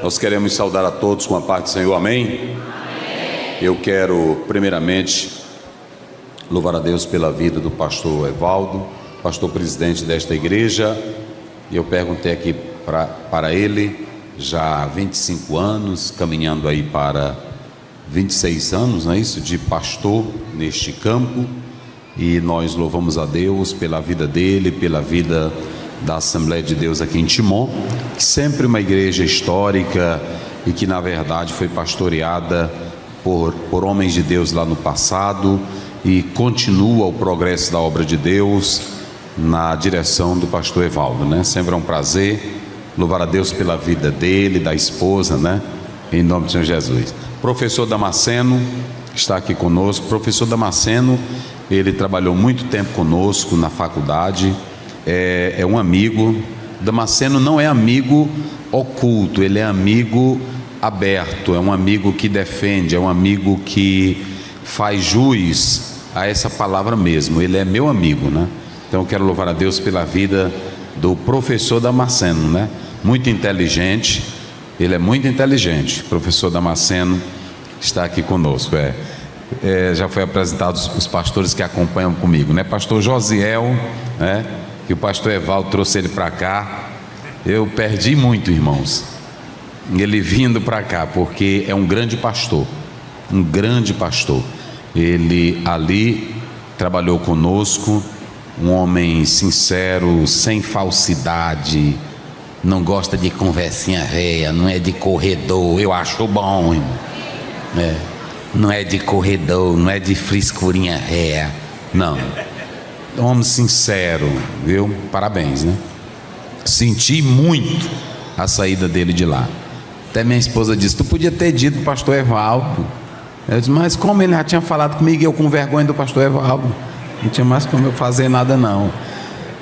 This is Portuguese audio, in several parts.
Nós queremos saudar a todos com a paz do Senhor, amém? Eu quero, primeiramente, louvar a Deus pela vida do pastor Evaldo, pastor presidente desta igreja. Eu perguntei aqui para ele, já há 25 anos, caminhando aí para 26 anos, não é isso? De pastor neste campo. E nós louvamos a Deus pela vida dele, pela vida da Assembleia de Deus aqui em Timon, que sempre uma igreja histórica e que na verdade foi pastoreada por homens de Deus lá no passado e continua o progresso da obra de Deus na direção do pastor Evaldo, né? Sempre é um prazer louvar a Deus pela vida dele, da esposa, né? Em nome do Senhor Jesus. Professor Damasceno está aqui conosco. Professor Damasceno, ele trabalhou muito tempo conosco na faculdade, é um amigo. Damasceno não é amigo oculto, ele é amigo aberto, é um amigo que defende, é um amigo que faz jus a essa palavra mesmo. Ele é meu amigo, né? Então eu quero louvar a Deus pela vida do professor Damasceno, né? Muito inteligente, ele é muito inteligente. Professor Damasceno está aqui conosco, já foi apresentado os pastores que acompanham comigo, né? Pastor Josiel, né? Que o pastor Evaldo trouxe ele para cá. Eu perdi muito, irmãos, ele vindo para cá, porque é um grande pastor, um grande pastor. Ele ali trabalhou conosco, um homem sincero, sem falsidade, não gosta de conversinha réia, não é de corredor. Eu acho bom, irmão. Não é de corredor, não é de frescurinha réia, não. Homem sincero, viu? Parabéns, né? Senti muito a saída dele de lá. Até minha esposa disse: tu podia ter dito pro pastor Evaldo. Eu disse: mas como ele já tinha falado comigo, eu com vergonha do pastor Evaldo, não tinha mais como eu fazer nada não.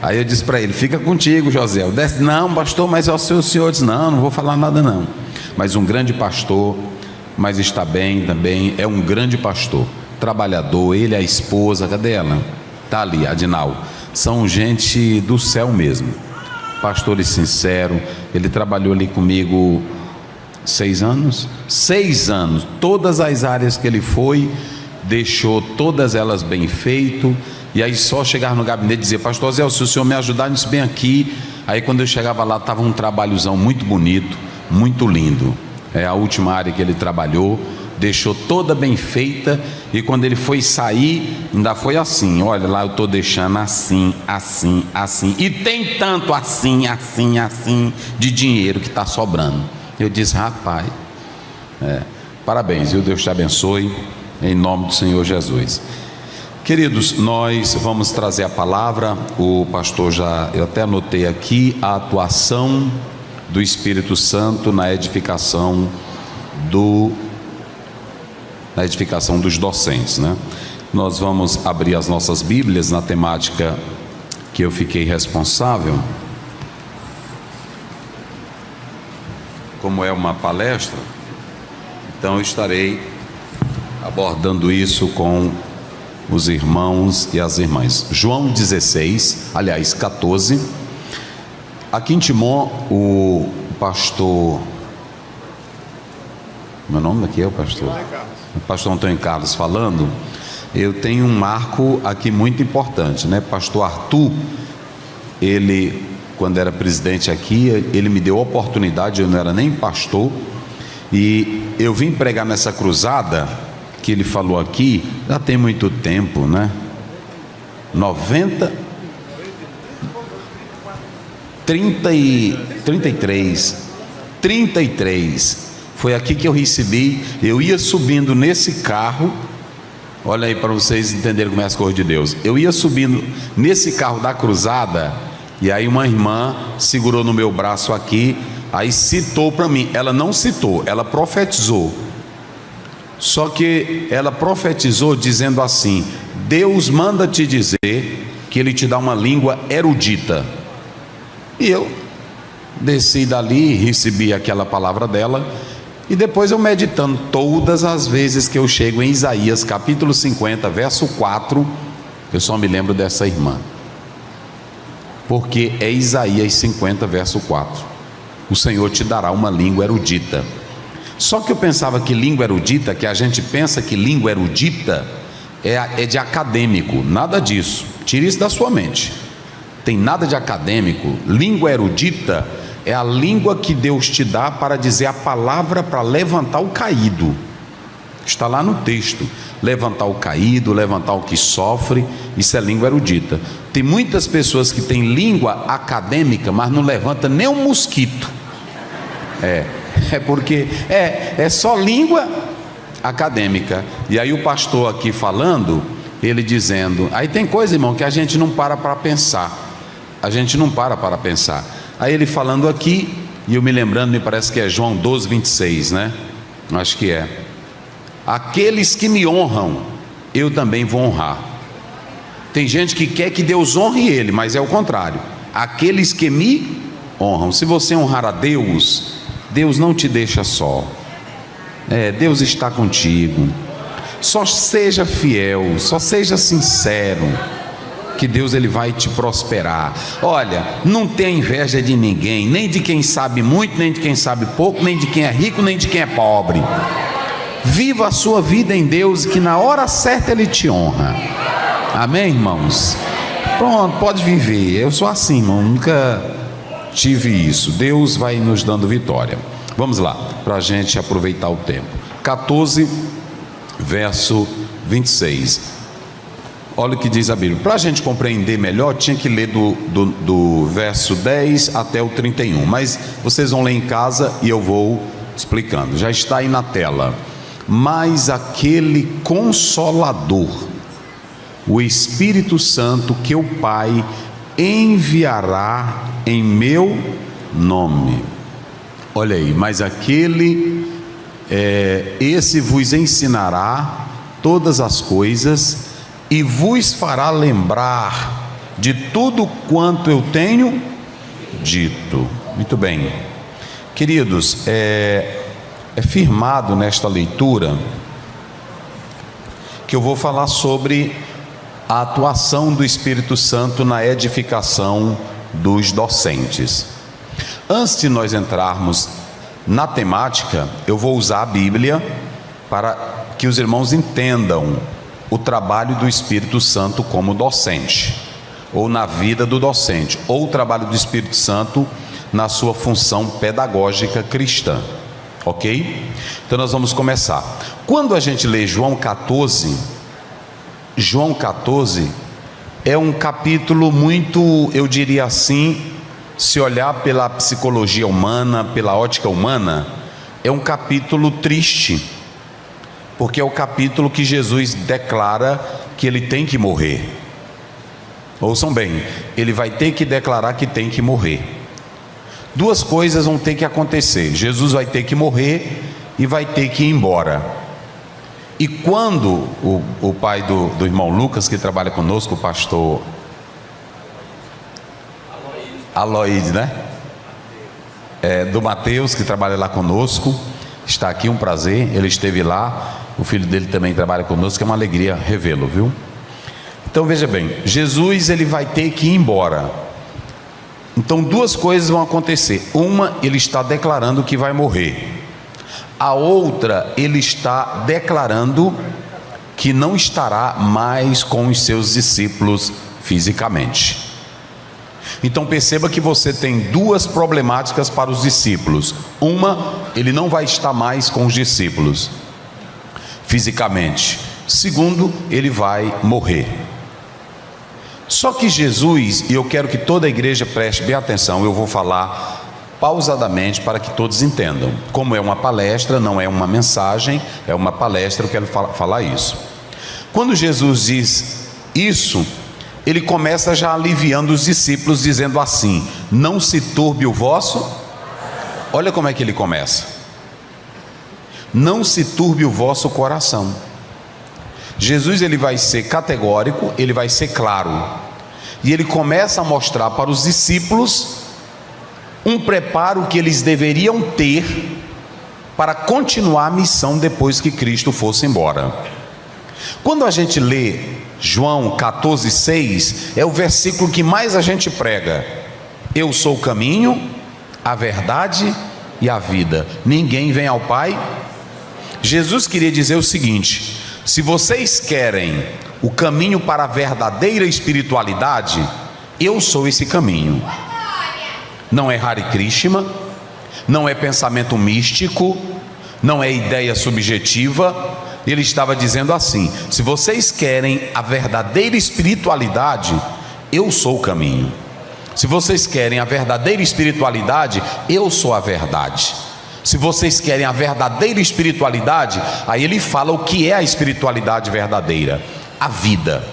Aí eu disse para ele: fica contigo, José. Eu disse: não, pastor, mas é o senhor. Disse: não vou falar nada não. Mas um grande pastor, mas está bem também, é um grande pastor, trabalhador. Ele, a esposa, cadê ela? Está ali, Adinal. São gente do céu mesmo, pastores sinceros. Ele trabalhou ali comigo 6 anos, todas as áreas que ele foi, deixou todas elas bem feito. E aí só chegar no gabinete e dizer: pastor Zé, se o senhor me ajudar nisso bem aqui. Aí quando eu chegava lá, estava um trabalhozão muito bonito, muito lindo. É a última área que ele trabalhou, deixou toda bem feita. E quando ele foi sair, ainda foi assim: olha lá, eu estou deixando assim, assim, assim, e tem tanto assim, assim, assim de dinheiro que está sobrando. Eu disse: rapaz, parabéns, viu? Deus te abençoe, em nome do Senhor Jesus. Queridos, nós vamos trazer a palavra. O pastor eu até anotei aqui a atuação do Espírito Santo na edificação dos docentes, né? Nós vamos abrir as nossas Bíblias na temática que eu fiquei responsável. Como é uma palestra, então eu estarei abordando isso com os irmãos e as irmãs. João 16, aliás 14. Aqui em Timon, o pastor, meu nome aqui é o pastor Antônio Carlos falando. Eu tenho um marco aqui muito importante, né? Pastor Arthur, ele, quando era presidente aqui, ele me deu a oportunidade, eu não era nem pastor, e eu vim pregar nessa cruzada que ele falou aqui, já tem muito tempo, né? 33. Foi aqui que eu recebi. Eu ia subindo nesse carro. Olha aí para vocês entenderem como é as coisas de Deus. Eu ia subindo nesse carro da cruzada, e aí uma irmã segurou no meu braço aqui, aí citou para mim. Ela não citou, ela profetizou. Só que ela profetizou dizendo assim: Deus manda te dizer que Ele te dá uma língua erudita. E eu desci dali, recebi aquela palavra dela, e depois eu meditando, todas as vezes que eu chego em Isaías capítulo 50, verso 4, eu só me lembro dessa irmã, porque é Isaías 50, verso 4. o Senhor te dará uma língua erudita. Só que eu pensava que língua erudita, que a gente pensa que língua erudita é de acadêmico. Nada disso, tire isso da sua mente. Tem nada de acadêmico. Língua erudita é a língua que Deus te dá para dizer a palavra para levantar o caído. Está lá no texto: levantar o caído, levantar o que sofre. Isso é língua erudita. Tem muitas pessoas que têm língua acadêmica, mas não levanta nem um mosquito. É porque é só língua acadêmica. E aí o pastor aqui falando, ele dizendo, aí tem coisa, irmão, que a gente não para pensar. A gente não para pensar. Aí ele falando aqui, e eu me lembrando, me parece que é João 12, 26, né? Acho que é. Aqueles que me honram, eu também vou honrar. Tem gente que quer que Deus honre ele, mas é o contrário. Aqueles que me honram. Se você honrar a Deus, Deus não te deixa só. Deus está contigo. Só seja fiel, só seja sincero, que Deus ele vai te prosperar. Olha, não tenha inveja de ninguém, nem de quem sabe muito, nem de quem sabe pouco, nem de quem é rico, nem de quem é pobre. Viva a sua vida em Deus, que na hora certa Ele te honra. Amém, irmãos? Pronto, pode viver. Eu sou assim, irmão, nunca tive isso. Deus vai nos dando vitória. Vamos lá, para a gente aproveitar o tempo. 14, verso 26. Olha o que diz a Bíblia. Para a gente compreender melhor, tinha que ler do verso 10 até o 31. Mas vocês vão ler em casa e eu vou explicando. Já está aí na tela. Mas aquele Consolador, o Espírito Santo, que o Pai enviará em meu nome. Olha aí, mas esse vos ensinará todas as coisas e vos fará lembrar de tudo quanto eu tenho dito. Muito bem, queridos, é firmado nesta leitura que eu vou falar sobre a atuação do Espírito Santo na edificação dos docentes. Antes de nós entrarmos na temática, eu vou usar a Bíblia para que os irmãos entendam o trabalho do Espírito Santo como docente, ou na vida do docente, ou o trabalho do Espírito Santo na sua função pedagógica cristã. Ok? Então nós vamos começar. Quando a gente lê João 14 é um capítulo muito, eu diria assim, se olhar pela psicologia humana, pela ótica humana, é um capítulo triste, porque é o capítulo que Jesus declara que ele tem que morrer. Ouçam bem, ele vai ter que declarar que tem que morrer. Duas coisas vão ter que acontecer: Jesus vai ter que morrer e vai ter que ir embora. E quando o pai do irmão Lucas, que trabalha conosco, o pastor Aloíde, né? Do Mateus, que trabalha lá conosco, está aqui, um prazer, ele esteve lá, o filho dele também trabalha conosco, é uma alegria revê-lo, viu? Então veja bem, Jesus ele vai ter que ir embora. Então duas coisas vão acontecer: uma, ele está declarando que vai morrer; a outra, ele está declarando que não estará mais com os seus discípulos fisicamente. Então perceba que você tem duas problemáticas para os discípulos. Uma, ele não vai estar mais com os discípulos fisicamente. Segundo, ele vai morrer. Só que Jesus, e eu quero que toda a igreja preste bem atenção, eu vou falar pausadamente para que todos entendam. Como é uma palestra, não é uma mensagem, é uma palestra, eu quero falar isso. Quando Jesus diz isso, ele começa já aliviando os discípulos, dizendo assim: não se turbe o vosso. Olha como é que ele começa: não se turbe o vosso coração. Jesus ele vai ser categórico, ele vai ser claro, e ele começa a mostrar para os discípulos um preparo que eles deveriam ter para continuar a missão depois que Cristo fosse embora. Quando a gente lê João 14,6, é o versículo que mais a gente prega: eu sou o caminho, a verdade e a vida. Ninguém vem ao Pai. Jesus queria dizer o seguinte: se vocês querem o caminho para a verdadeira espiritualidade, eu sou esse caminho. Não é Hare Krishna, não é pensamento místico, não é ideia subjetiva. Ele estava dizendo assim: se vocês querem a verdadeira espiritualidade, eu sou o caminho. Se vocês querem a verdadeira espiritualidade, eu sou a verdade. Se vocês querem a verdadeira espiritualidade, aí ele fala o que é a espiritualidade verdadeira: a vida.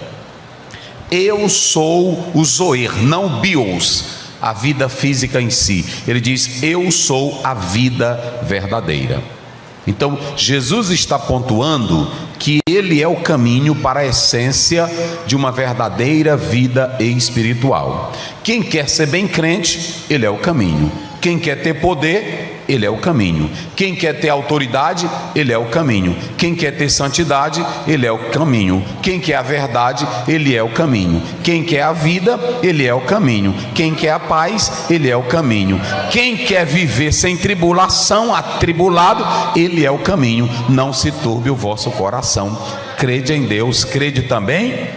Eu sou o Zoer, não o Bios, a vida física em si. Ele diz: eu sou a vida verdadeira. Então Jesus está pontuando que ele é o caminho para a essência de uma verdadeira vida espiritual. Quem quer ser bem crente, ele é o caminho. Quem quer ter poder, ele é o caminho. Quem quer ter autoridade, ele é o caminho. Quem quer ter santidade, ele é o caminho. Quem quer a verdade, ele é o caminho. Quem quer a vida, ele é o caminho. Quem quer a paz, ele é o caminho. Quem quer viver sem tribulação, atribulado, ele é o caminho. Não se turbe o vosso coração. Crede em Deus, crede também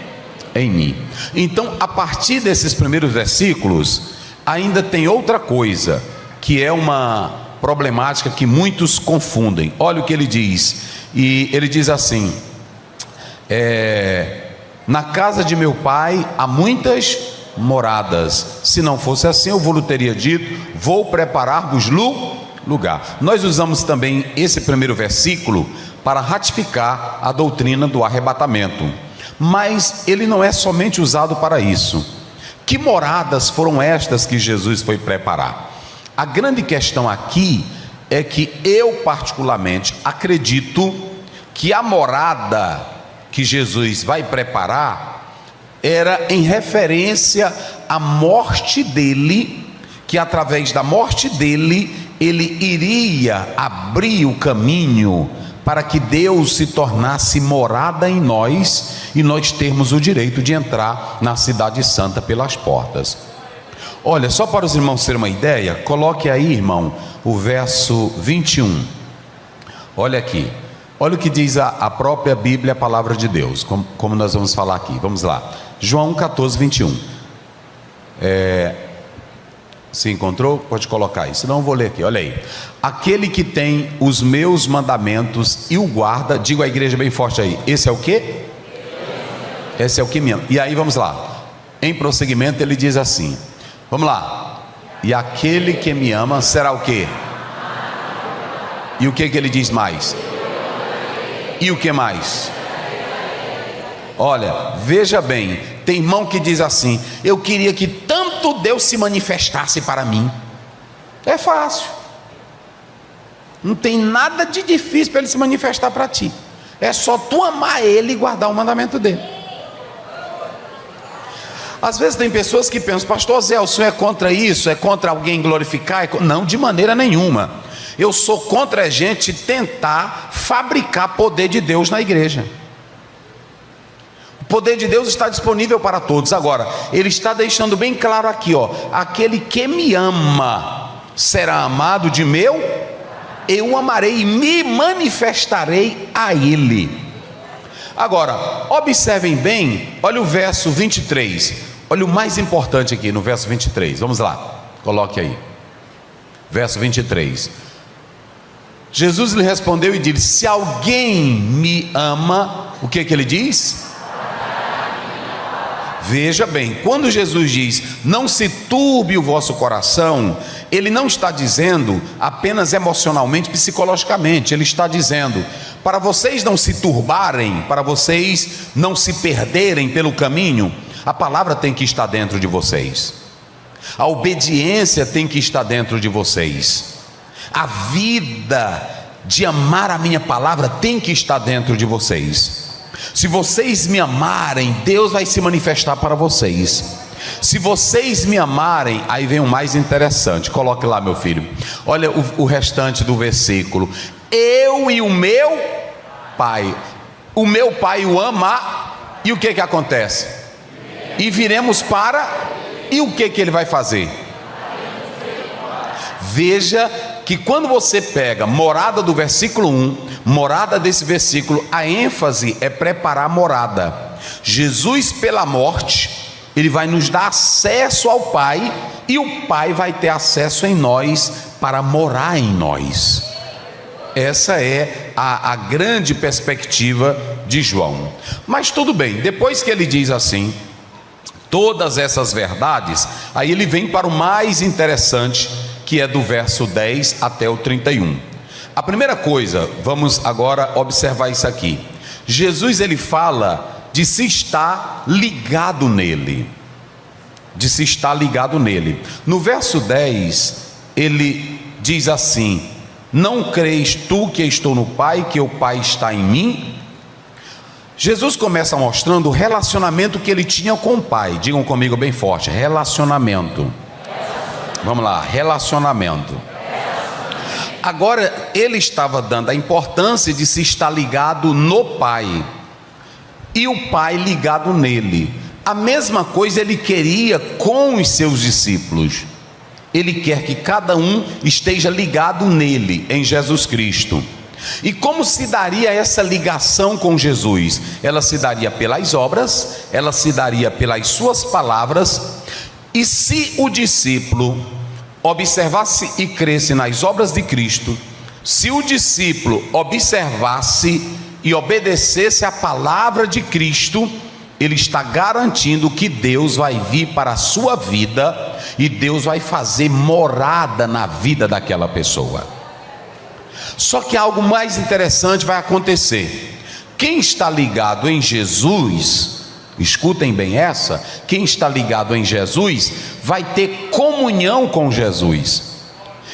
em mim. Então, a partir desses primeiros versículos, ainda tem outra coisa, que é uma problemática que muitos confundem. Olha o que ele diz. E ele diz assim: na casa de meu pai há muitas moradas. Se não fosse assim, eu vou teria dito: vou preparar-vos lugar. Nós usamos também esse primeiro versículo para ratificar a doutrina do arrebatamento, mas ele não é somente usado para isso. Que moradas foram estas que Jesus foi preparar? A grande questão aqui é que eu particularmente acredito que a morada que Jesus vai preparar era em referência à morte dele, que através da morte dele ele iria abrir o caminho para que Deus se tornasse morada em nós e nós termos o direito de entrar na cidade santa pelas portas. Olha, só para os irmãos terem uma ideia, coloque aí, irmão, o verso 21. Olha aqui, olha o que diz a própria Bíblia, a palavra de Deus, como nós vamos falar aqui. Vamos lá, João 14, 21. Se encontrou? Pode colocar aí, senão eu vou ler aqui, olha aí. Aquele que tem os meus mandamentos e o guarda, digo à igreja bem forte aí, esse é o quê? Esse é o que me ama. E aí vamos lá, em prosseguimento ele diz assim, vamos lá: e aquele que me ama será o quê? E o que ele diz mais? E o que mais? Olha, veja bem, tem irmão que diz assim: eu queria que tanto Deus se manifestasse para mim. É fácil, não tem nada de difícil para ele se manifestar para ti. É só tu amar ele e guardar o mandamento dele. Às vezes tem pessoas que pensam: pastor Zé, o senhor é contra isso? É contra alguém glorificar? Não, de maneira nenhuma. Eu sou contra a gente tentar fabricar poder de Deus na igreja. O poder de Deus está disponível para todos. Agora, ele está deixando bem claro aqui, ó: aquele que me ama será amado de meu, eu amarei e me manifestarei a ele. Agora, observem bem, olha o verso 23. Olha o mais importante aqui no verso 23. Vamos lá, coloque aí. Verso 23. Jesus lhe respondeu e disse: se alguém me ama, o que ele diz? Veja bem, quando Jesus diz: não se turbe o vosso coração, ele não está dizendo apenas emocionalmente, psicologicamente. Ele está dizendo: para vocês não se turbarem, para vocês não se perderem pelo caminho, a palavra tem que estar dentro de vocês, a obediência tem que estar dentro de vocês, a vida de amar a minha palavra tem que estar dentro de vocês. Se vocês me amarem, Deus vai se manifestar para vocês. Se vocês me amarem, aí vem o mais interessante, coloque lá, meu filho. Olha o restante do versículo: eu e o meu pai, o meu pai o ama, e o que acontece? E viremos para, e o que ele vai fazer? Veja que quando você pega morada do versículo 1, morada desse versículo, a ênfase é preparar a morada. Jesus, pela morte, ele vai nos dar acesso ao Pai, e o Pai vai ter acesso em nós para morar em nós. Essa é a grande perspectiva de João. Mas tudo bem, depois que ele diz assim, todas essas verdades, aí ele vem para o mais interessante, que é do verso 10 até o 31. A primeira coisa, vamos agora observar isso aqui. Jesus, ele fala de se estar ligado nele. De se estar ligado nele. No verso 10, ele diz assim: não crês tu que estou no Pai, que o Pai está em mim? Jesus começa mostrando o relacionamento que ele tinha com o Pai. Digam comigo bem forte: relacionamento. Vamos lá, relacionamento. Agora ele estava dando a importância de se estar ligado no Pai, e o Pai ligado nele. A mesma coisa ele queria com os seus discípulos. Ele quer que cada um esteja ligado nele, em Jesus Cristo. E como se daria essa ligação com Jesus? Ela se daria pelas obras, ela se daria pelas suas palavras. E se o discípulo observasse e cresce nas obras de Cristo, se o discípulo observasse e obedecesse a palavra de Cristo, ele está garantindo que Deus vai vir para a sua vida e Deus vai fazer morada na vida daquela pessoa. Só que algo mais interessante vai acontecer. Quem está ligado em Jesus, escutem bem essa, quem está ligado em Jesus vai ter comunhão com Jesus.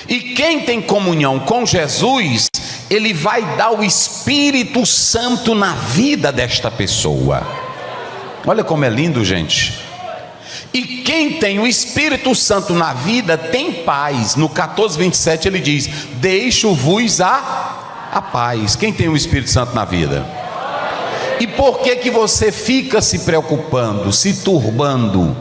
E quem tem comunhão com Jesus, ele vai dar o Espírito Santo na vida desta pessoa. Olha como é lindo, gente. E quem tem o Espírito Santo na vida tem paz. No 14:27 ele diz: deixo-vos a paz. Quem tem o Espírito Santo na vida? E por que você fica se preocupando, se turbando?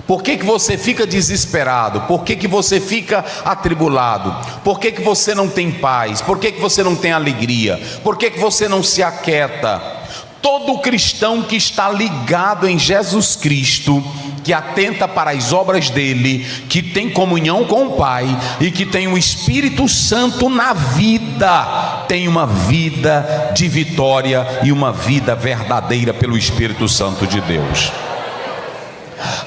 Por que você fica desesperado? Por que você fica atribulado? Por que você não tem paz? Por que você não tem alegria? Por que você não se aquieta? Todo cristão que está ligado em Jesus Cristo, que atenta para as obras dele, que tem comunhão com o Pai e que tem o Espírito Santo na vida, tem uma vida de vitória e uma vida verdadeira pelo Espírito Santo de Deus.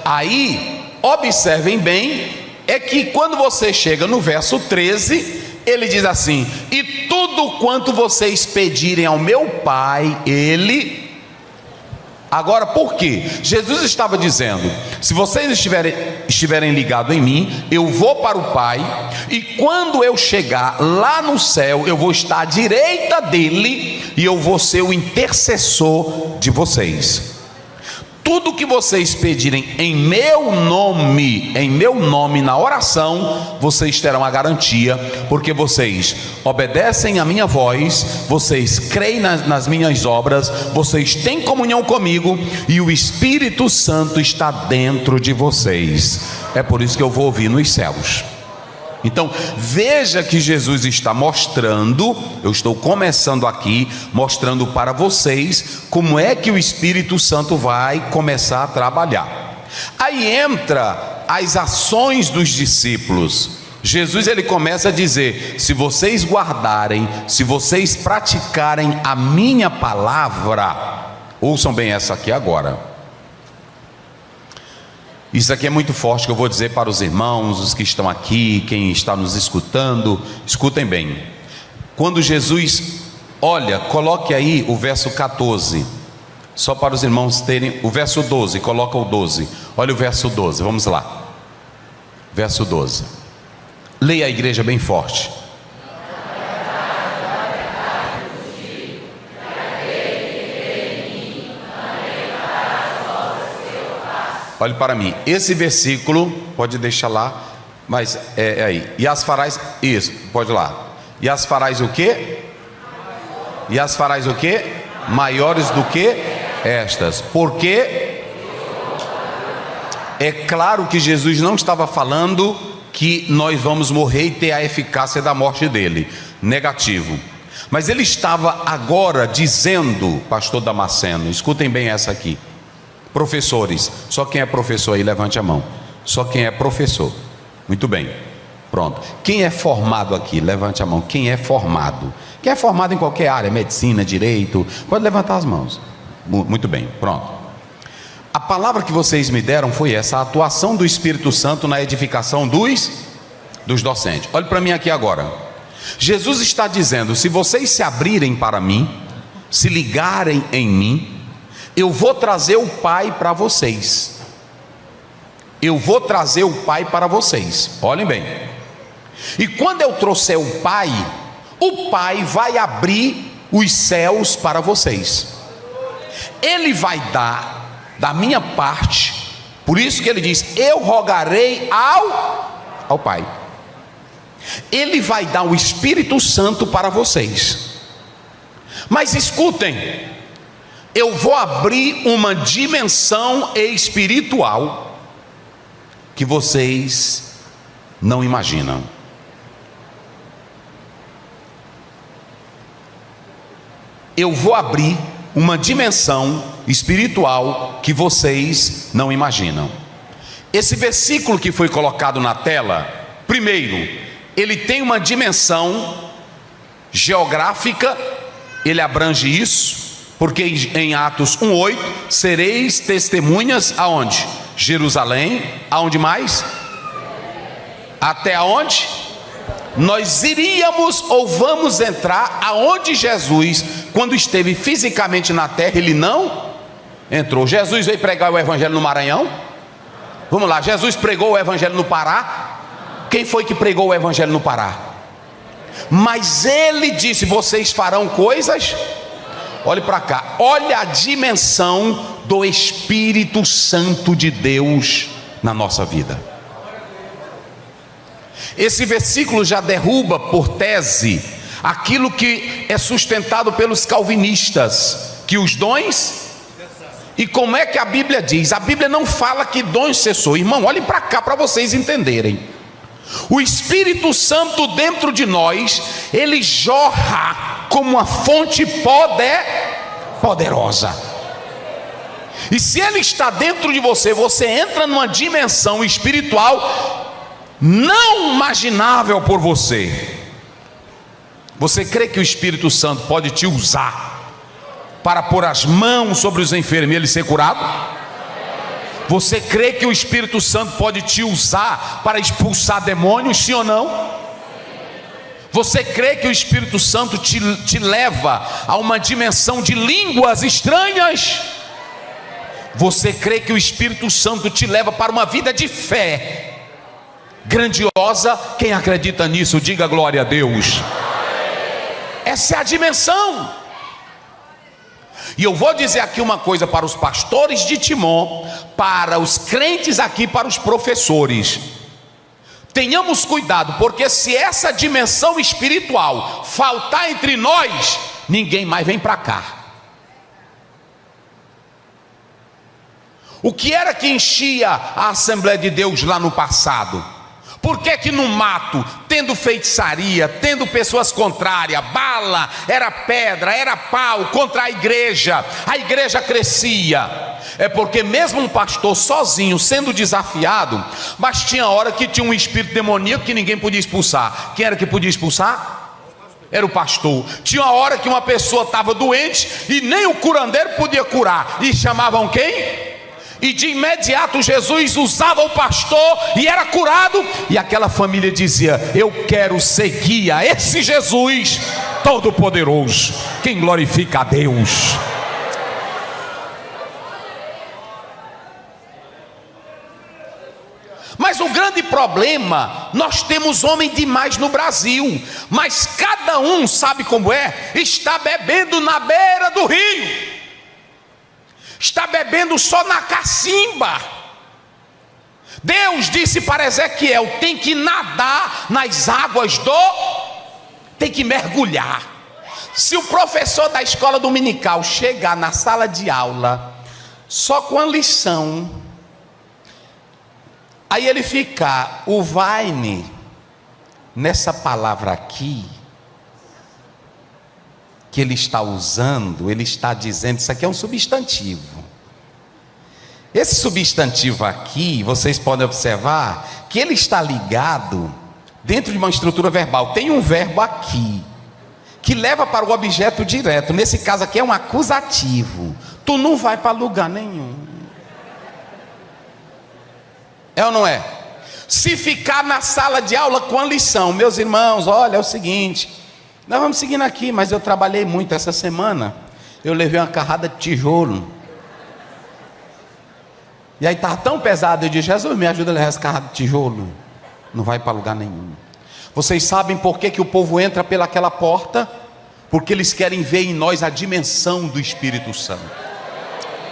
Aí, observem bem, é que quando você chega no verso 13, ele diz assim: e tudo quanto vocês pedirem ao meu Pai, ele... Agora, por quê? Jesus estava dizendo: se vocês estiverem ligados em mim, eu vou para o Pai, e quando eu chegar lá no céu, eu vou estar à direita dele, e eu vou ser o intercessor de vocês. Tudo que vocês pedirem em meu nome na oração, vocês terão a garantia, porque vocês obedecem a minha voz, vocês creem nas minhas obras, vocês têm comunhão comigo, e o Espírito Santo está dentro de vocês. É por isso que eu vou ouvir nos céus. Então veja que Jesus está mostrando, eu estou começando aqui, mostrando para vocês como é que o Espírito Santo vai começar a trabalhar. Aí entra as ações dos discípulos. Jesus, ele começa a dizer: se vocês guardarem, se vocês praticarem a minha palavra, ouçam bem essa aqui agora. Isso aqui é muito forte, que eu vou dizer para os irmãos, os que estão aqui, quem está nos escutando, escutem bem. Quando Jesus, olha, coloque aí o verso 14, só para os irmãos terem, o verso 12, coloca o 12, olha o verso 12, vamos lá, verso 12, leia a igreja bem forte. Olhe para mim, esse versículo, pode deixar lá, mas é aí. E as farás, isso, pode ir lá. E as farás o quê? E as farás o quê? Maiores do que estas. Porque é claro que Jesus não estava falando que nós vamos morrer e ter a eficácia da morte dele. Negativo. Mas ele estava agora dizendo, pastor Damasceno, escutem bem essa aqui. Professores, só quem é professor aí, levante a mão. Só quem é professor. Muito bem, pronto. Quem é formado aqui, levante a mão. Quem é formado? Quem é formado em qualquer área, medicina, direito, pode levantar as mãos. Muito bem, pronto. A palavra que vocês me deram foi essa: a atuação do Espírito Santo na edificação dos docentes. Olhe para mim aqui agora. Jesus está dizendo: se vocês se abrirem para mim, se ligarem em mim, eu vou trazer o Pai para vocês. Eu vou trazer o Pai para vocês. Olhem bem. E quando eu trouxer o Pai vai abrir os céus para vocês. Ele vai dar da minha parte. Por isso que ele diz: eu rogarei ao Pai. Ele vai dar o Espírito Santo para vocês. Mas escutem, eu vou abrir uma dimensão espiritual que vocês não imaginam. Eu vou abrir uma dimensão espiritual que vocês não imaginam. Esse versículo que foi colocado na tela, primeiro, ele tem uma dimensão geográfica, ele abrange isso, porque em Atos 1:8, sereis testemunhas aonde? Jerusalém, aonde mais? Até aonde? Nós iríamos ou vamos entrar aonde Jesus, quando esteve fisicamente na terra, ele não entrou. Jesus veio pregar o evangelho no Maranhão? Vamos lá, Jesus pregou o evangelho no Pará? Quem foi que pregou o evangelho no Pará? Mas ele disse: vocês farão coisas. Olhe para cá, olha a dimensão do Espírito Santo de Deus na nossa vida. Esse versículo já derruba por tese aquilo que é sustentado pelos calvinistas, que os dons. E como é que a Bíblia diz? A Bíblia não fala que dons cessou. Irmão, olhem para cá para vocês entenderem. O Espírito Santo dentro de nós, ele jorra como uma fonte poderosa. E se ele está dentro de você, você entra numa dimensão espiritual não imaginável por você. Você crê que o Espírito Santo pode te usar para pôr as mãos sobre os enfermos e ele ser curado? Você crê que o Espírito Santo pode te usar para expulsar demônios, sim ou não? Você crê que o Espírito Santo te leva a uma dimensão de línguas estranhas? Você crê que o Espírito Santo te leva para uma vida de fé grandiosa? Quem acredita nisso, diga glória a Deus. Essa é a dimensão. E eu vou dizer aqui uma coisa para os pastores de Timon, para os crentes aqui, para os professores: tenhamos cuidado, porque se essa dimensão espiritual faltar entre nós, ninguém mais vem para cá. O que era que enchia a Assembleia de Deus lá no passado? Por que que no mato, tendo feitiçaria, tendo pessoas contrárias, bala, era pedra, era pau contra a igreja crescia? É porque mesmo um pastor sozinho sendo desafiado, mas tinha hora que tinha um espírito demoníaco que ninguém podia expulsar. Quem era que podia expulsar? Era o pastor. Tinha uma hora que uma pessoa estava doente e nem o curandeiro podia curar, e chamavam quem? E de imediato Jesus usava o pastor e era curado. E aquela família dizia: eu quero seguir a esse Jesus todo-poderoso. Quem glorifica a Deus? Mas o grande problema, nós temos homem demais no Brasil, mas cada um, sabe como é? Está bebendo na beira do rio, está bebendo só na cacimba. Deus disse para Ezequiel: tem que nadar nas águas tem que mergulhar. Se o professor da escola dominical chegar na sala de aula só com a lição Aí ele fica, o vaine, nessa palavra aqui, que ele está usando, ele está dizendo, isso aqui é um substantivo. Esse substantivo aqui, vocês podem observar, que ele está ligado dentro de uma estrutura verbal. Tem um verbo aqui, que leva para o objeto direto. Nesse caso aqui é um acusativo. Tu não vai para lugar nenhum. É ou não é? Se ficar na sala de aula com a lição, meus irmãos, olha, é o seguinte, nós vamos seguindo aqui, mas eu trabalhei muito essa semana, eu levei uma carrada de tijolo, e aí estava tão pesado, eu disse, Jesus, me ajuda a levar essa carrada de tijolo, não vai para lugar nenhum. Vocês sabem por que o povo entra pelaquela porta? Porque eles querem ver em nós a dimensão do Espírito Santo.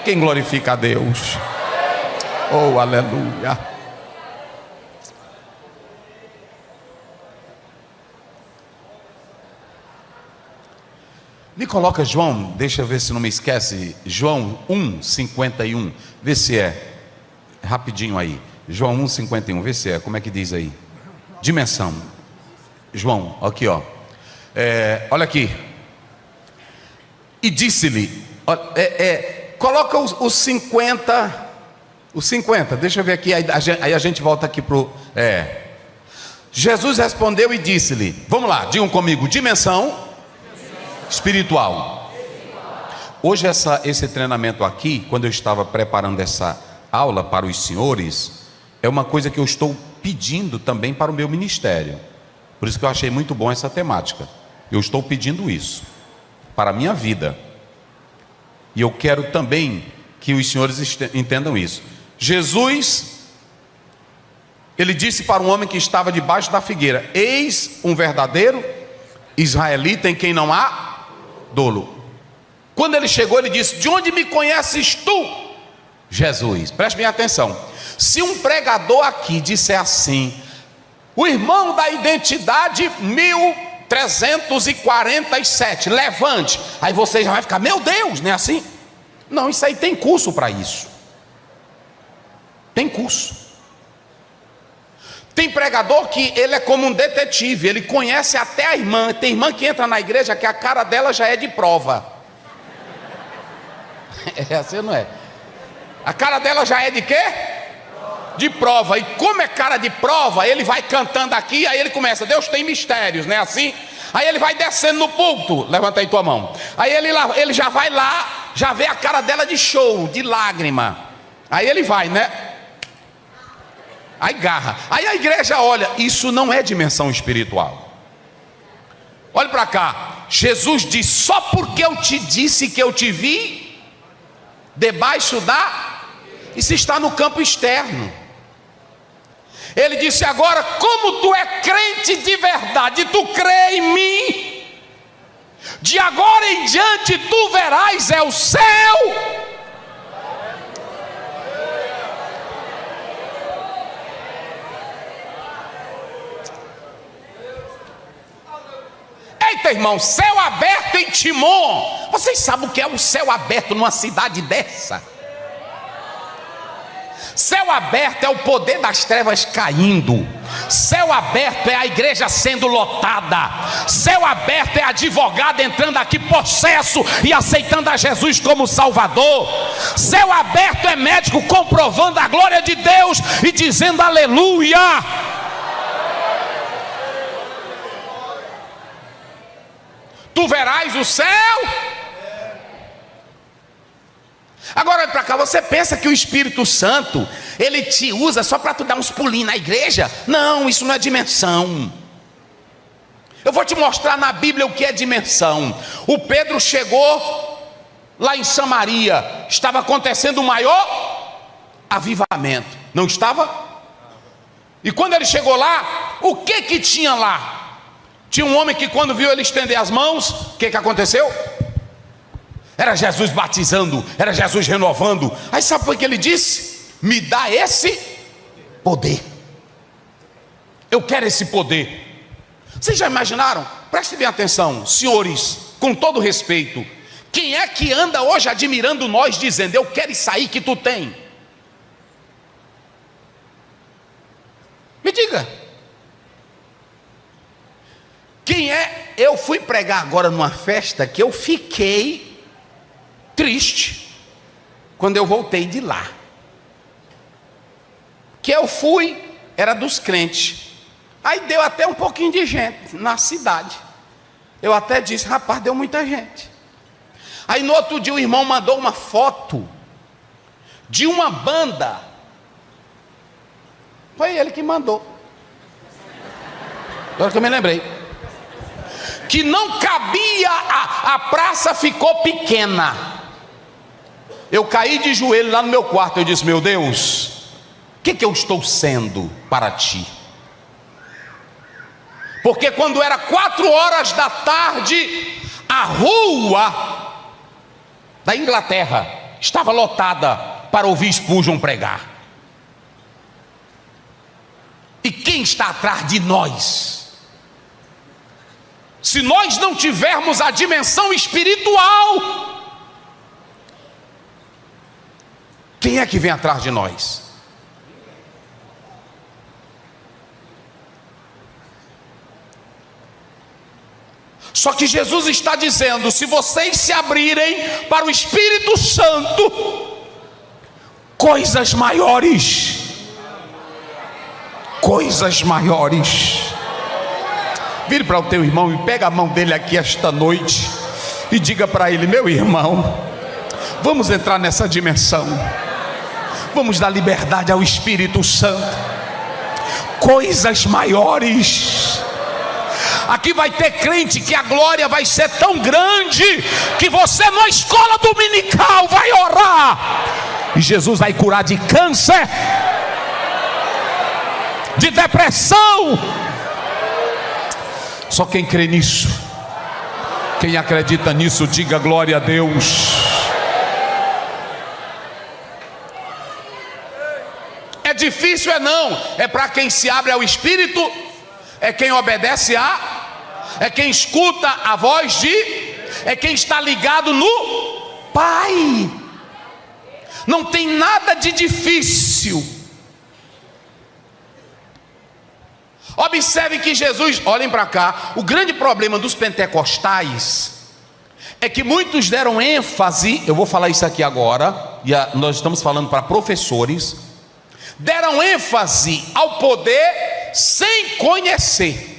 Quem glorifica a Deus? Oh, aleluia. Me coloca João, deixa eu ver se não me esquece, João 1:51, vê se é, rapidinho aí, João 1:51, vê se é, como é que diz aí? Dimensão, João, aqui ó, olha aqui, e disse-lhe, coloca os 50, deixa eu ver aqui, aí a gente volta aqui pro, Jesus respondeu e disse-lhe, vamos lá, digam comigo, dimensão espiritual. Hoje esse treinamento aqui, quando eu estava preparando essa aula para os senhores, é uma coisa que eu estou pedindo também para o meu ministério. Por isso que eu achei muito bom essa temática. Eu estou pedindo isso para a minha vida. E eu quero também que os senhores entendam isso. Jesus, ele disse para um homem que estava debaixo da figueira: eis um verdadeiro israelita em quem não há dolo. Quando ele chegou, ele disse: de onde me conheces tu, Jesus? Preste bem atenção. Se um pregador aqui disser assim, o irmão da identidade 1347, levante, aí você já vai ficar, meu Deus, não é assim? Não, isso aí tem curso para isso. Tem curso. Tem pregador que ele é como um detetive, ele conhece até a irmã. Tem irmã que entra na igreja que a cara dela já é de prova. É assim, não é? A cara dela já é de quê? De prova. E como é cara de prova, ele vai cantando aqui, aí ele começa, Deus tem mistérios, não é assim? Aí ele vai descendo no púlpito, levanta aí tua mão. Aí ele já vai lá, já vê a cara dela de choro, de lágrima. Aí ele vai, né? Aí garra. Aí a igreja olha, isso não é dimensão espiritual. Olha para cá. Jesus diz, só porque eu te disse que eu te vi debaixo da... Isso está no campo externo. Ele disse agora, como tu é crente de verdade, tu crê em mim, de agora em diante tu verás o céu. Eita, irmão, céu aberto em Timon. Vocês sabem o que é o céu aberto numa cidade dessa? Céu aberto é o poder das trevas caindo. Céu aberto é a igreja sendo lotada. Céu aberto é advogado entrando aqui possesso e aceitando a Jesus como Salvador. Céu aberto é médico comprovando a glória de Deus e dizendo aleluia. Tu verás o céu. Agora olha para cá, você pensa que o Espírito Santo ele te usa só para tu dar uns pulinhos na igreja? Não, isso não é dimensão. Eu vou te mostrar na Bíblia o que é dimensão. O Pedro chegou lá em Samaria, estava acontecendo o maior avivamento, não estava? E quando ele chegou lá, o que tinha lá? Tinha um homem que quando viu ele estender as mãos, o que aconteceu? Era Jesus batizando, era Jesus renovando. Aí sabe o que ele disse? Me dá esse poder. Eu quero esse poder. Vocês já imaginaram? Prestem bem atenção, senhores, com todo respeito. Quem é que anda hoje admirando nós, dizendo, eu quero isso aí que tu tem? diga. Quem é? Eu fui pregar agora numa festa que eu fiquei triste quando eu voltei de lá. Que eu fui, era dos crentes. Aí deu até um pouquinho de gente na cidade. Eu até disse, rapaz, deu muita gente. Aí no outro dia o irmão mandou uma foto de uma banda. Foi ele que mandou. Agora que eu me lembrei. Que não cabia, a praça ficou pequena. Eu caí de joelho lá no meu quarto. Eu disse, meu Deus, o que eu estou sendo para ti? Porque quando era 4 horas da tarde, a rua da Inglaterra estava lotada para ouvir Spurgeon pregar. E quem está atrás de nós? Se nós não tivermos a dimensão espiritual, quem é que vem atrás de nós? Só que Jesus está dizendo, se vocês se abrirem para o Espírito Santo, coisas maiores, vire para o teu irmão e pega a mão dele aqui esta noite e diga para ele, meu irmão, vamos entrar nessa dimensão, vamos dar liberdade ao Espírito Santo, coisas maiores. Aqui vai ter crente que a glória vai ser tão grande que você na escola dominical vai orar e Jesus vai curar de câncer, de depressão. Só quem crê nisso, quem acredita nisso, diga glória a Deus. É difícil, é não, é para quem se abre ao Espírito, é quem obedece é quem escuta a voz é quem está ligado no Pai. Não tem nada de difícil. Observe que Jesus, olhem para cá, o grande problema dos pentecostais é que muitos deram ênfase, eu vou falar isso aqui agora, e nós estamos falando para professores, deram ênfase ao poder sem conhecer.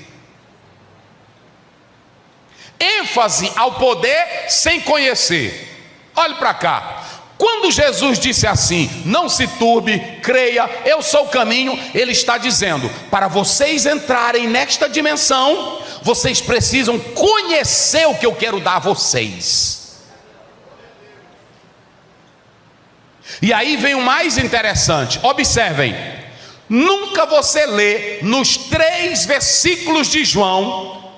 ênfase ao poder sem conhecer. Olhe para cá. Quando Jesus disse assim, não se turbe, creia, eu sou o caminho, ele está dizendo, para vocês entrarem nesta dimensão, vocês precisam conhecer o que eu quero dar a vocês. E aí vem o mais interessante, observem, nunca você lê nos 3 versículos de João,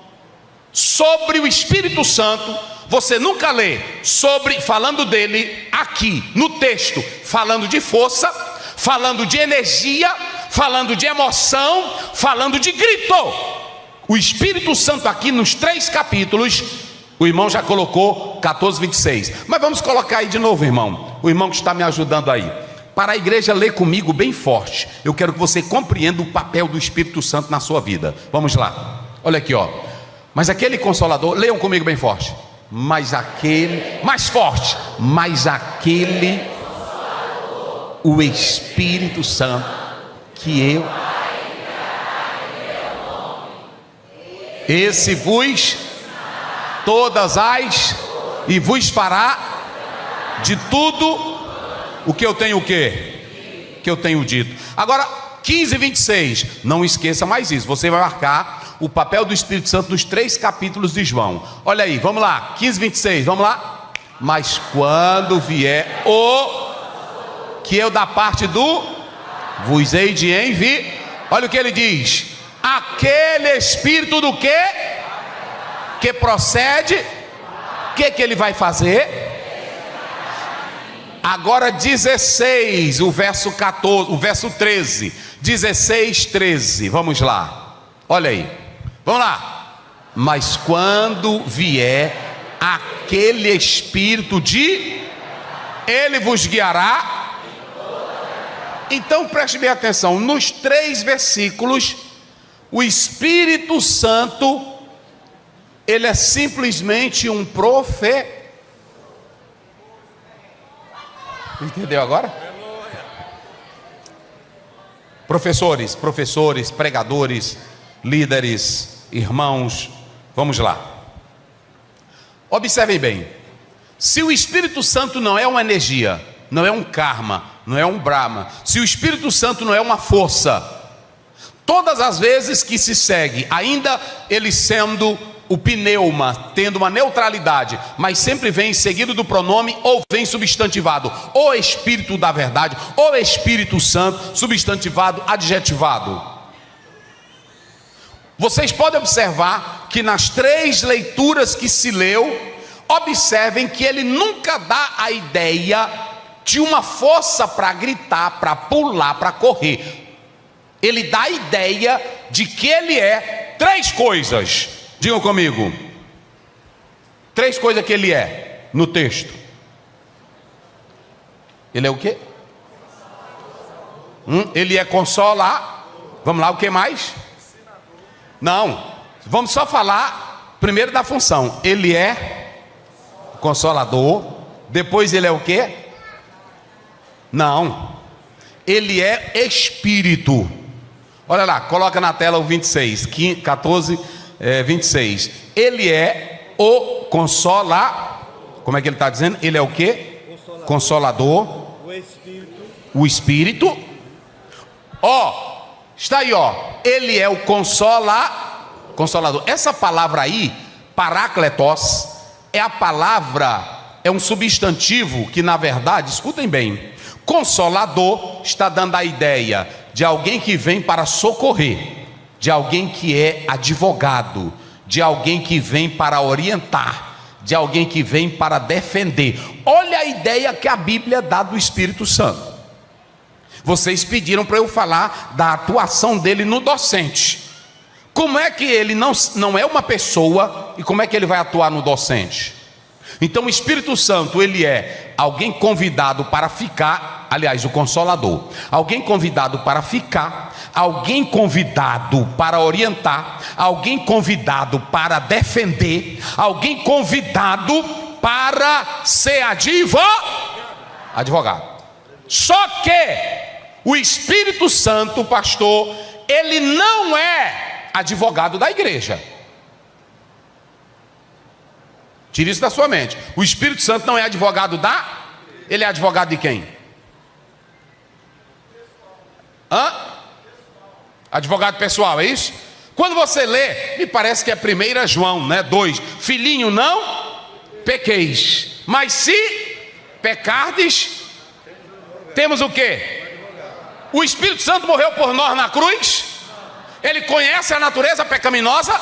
sobre o Espírito Santo, você nunca lê sobre, falando dele aqui, no texto, falando de força, falando de energia, falando de emoção, falando de grito. O Espírito Santo aqui nos 3 capítulos, o irmão já colocou 14, 26. Mas vamos colocar aí de novo, irmão. O irmão que está me ajudando aí. Para a igreja ler comigo bem forte. Eu quero que você compreenda o papel do Espírito Santo na sua vida. Vamos lá. Olha aqui, ó. Mas aquele Consolador, leiam comigo bem forte. Mas aquele, mais forte, mas aquele, o Espírito Santo, que eu, esse vos, todas as, e vos fará de tudo, o que eu tenho o quê? Que eu tenho dito. Agora, 15 e 26, não esqueça mais isso, você vai marcar o papel do Espírito Santo nos 3 capítulos de João. Olha aí, vamos lá, 15, 26, vamos lá. Mas quando vier o que eu da parte do vos hei de enviar, olha o que ele diz, aquele Espírito do que procede, o que ele vai fazer? Agora 16, o verso 14, o verso 13, 16, 13, vamos lá, olha aí, vamos lá. Mas quando vier aquele Espírito de, ele vos guiará, Então preste bem atenção, nos 3 versículos, o Espírito Santo, ele é simplesmente um Entendeu agora? Professores, pregadores, líderes, irmãos, vamos lá. Observem bem, se o Espírito Santo não é uma energia, não é um karma, não é um brahma, se o Espírito Santo não é uma força, todas as vezes que se segue, ainda ele sendo o pneuma, tendo uma neutralidade, mas sempre vem seguido do pronome ou vem substantivado, o Espírito da verdade, o Espírito Santo, substantivado, adjetivado. Vocês podem observar que nas 3 leituras que se leu, observem que ele nunca dá a ideia de uma força para gritar, para pular, para correr. Ele dá a ideia de que ele é 3 coisas. Digam comigo. 3 coisas que ele é no texto. Ele é o quê? Ele é consolar. Vamos lá, o que mais? Não, vamos só falar primeiro da função. Ele é consolador. Depois ele é o quê? Não, ele é Espírito. Olha lá, coloca na tela o 26, 14, 26. Ele é o Como é que ele está dizendo? Ele é o quê? Consolador. O Espírito. Ó, está aí, ó. Ele é o Consolador. Essa palavra aí, Parácletos, é a palavra, é um substantivo que na verdade, escutem bem, Consolador está dando a ideia de alguém que vem para socorrer, de alguém que é advogado, de alguém que vem para orientar, de alguém que vem para defender. Olha a ideia que a Bíblia dá do Espírito Santo. Vocês pediram para eu falar da atuação dele no docente. Como é que ele não é uma pessoa e como é que ele vai atuar no docente? Então o Espírito Santo, ele é alguém convidado para ficar, aliás, o Consolador, alguém convidado para ficar, alguém convidado para orientar, alguém convidado para defender, alguém convidado para ser advogado. Só que o Espírito Santo, pastor, ele não é advogado da igreja. Tire isso da sua mente. O Espírito Santo não é advogado ele é advogado de quem? Advogado pessoal, é isso? Quando você lê, me parece que é 1 João, né? 2, filhinho, não pequeis, mas se pecardes, temos o quê? O Espírito Santo morreu por nós na cruz. Ele conhece a natureza pecaminosa.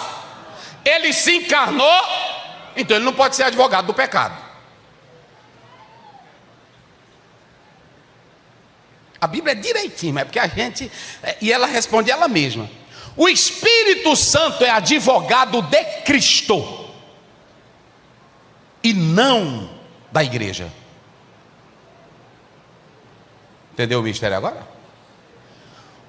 Ele se encarnou. Então ele não pode ser advogado do pecado. A Bíblia é direitinho, é porque a gente... E ela responde ela mesma. O Espírito Santo é advogado de Cristo e não da igreja. Entendeu o mistério agora?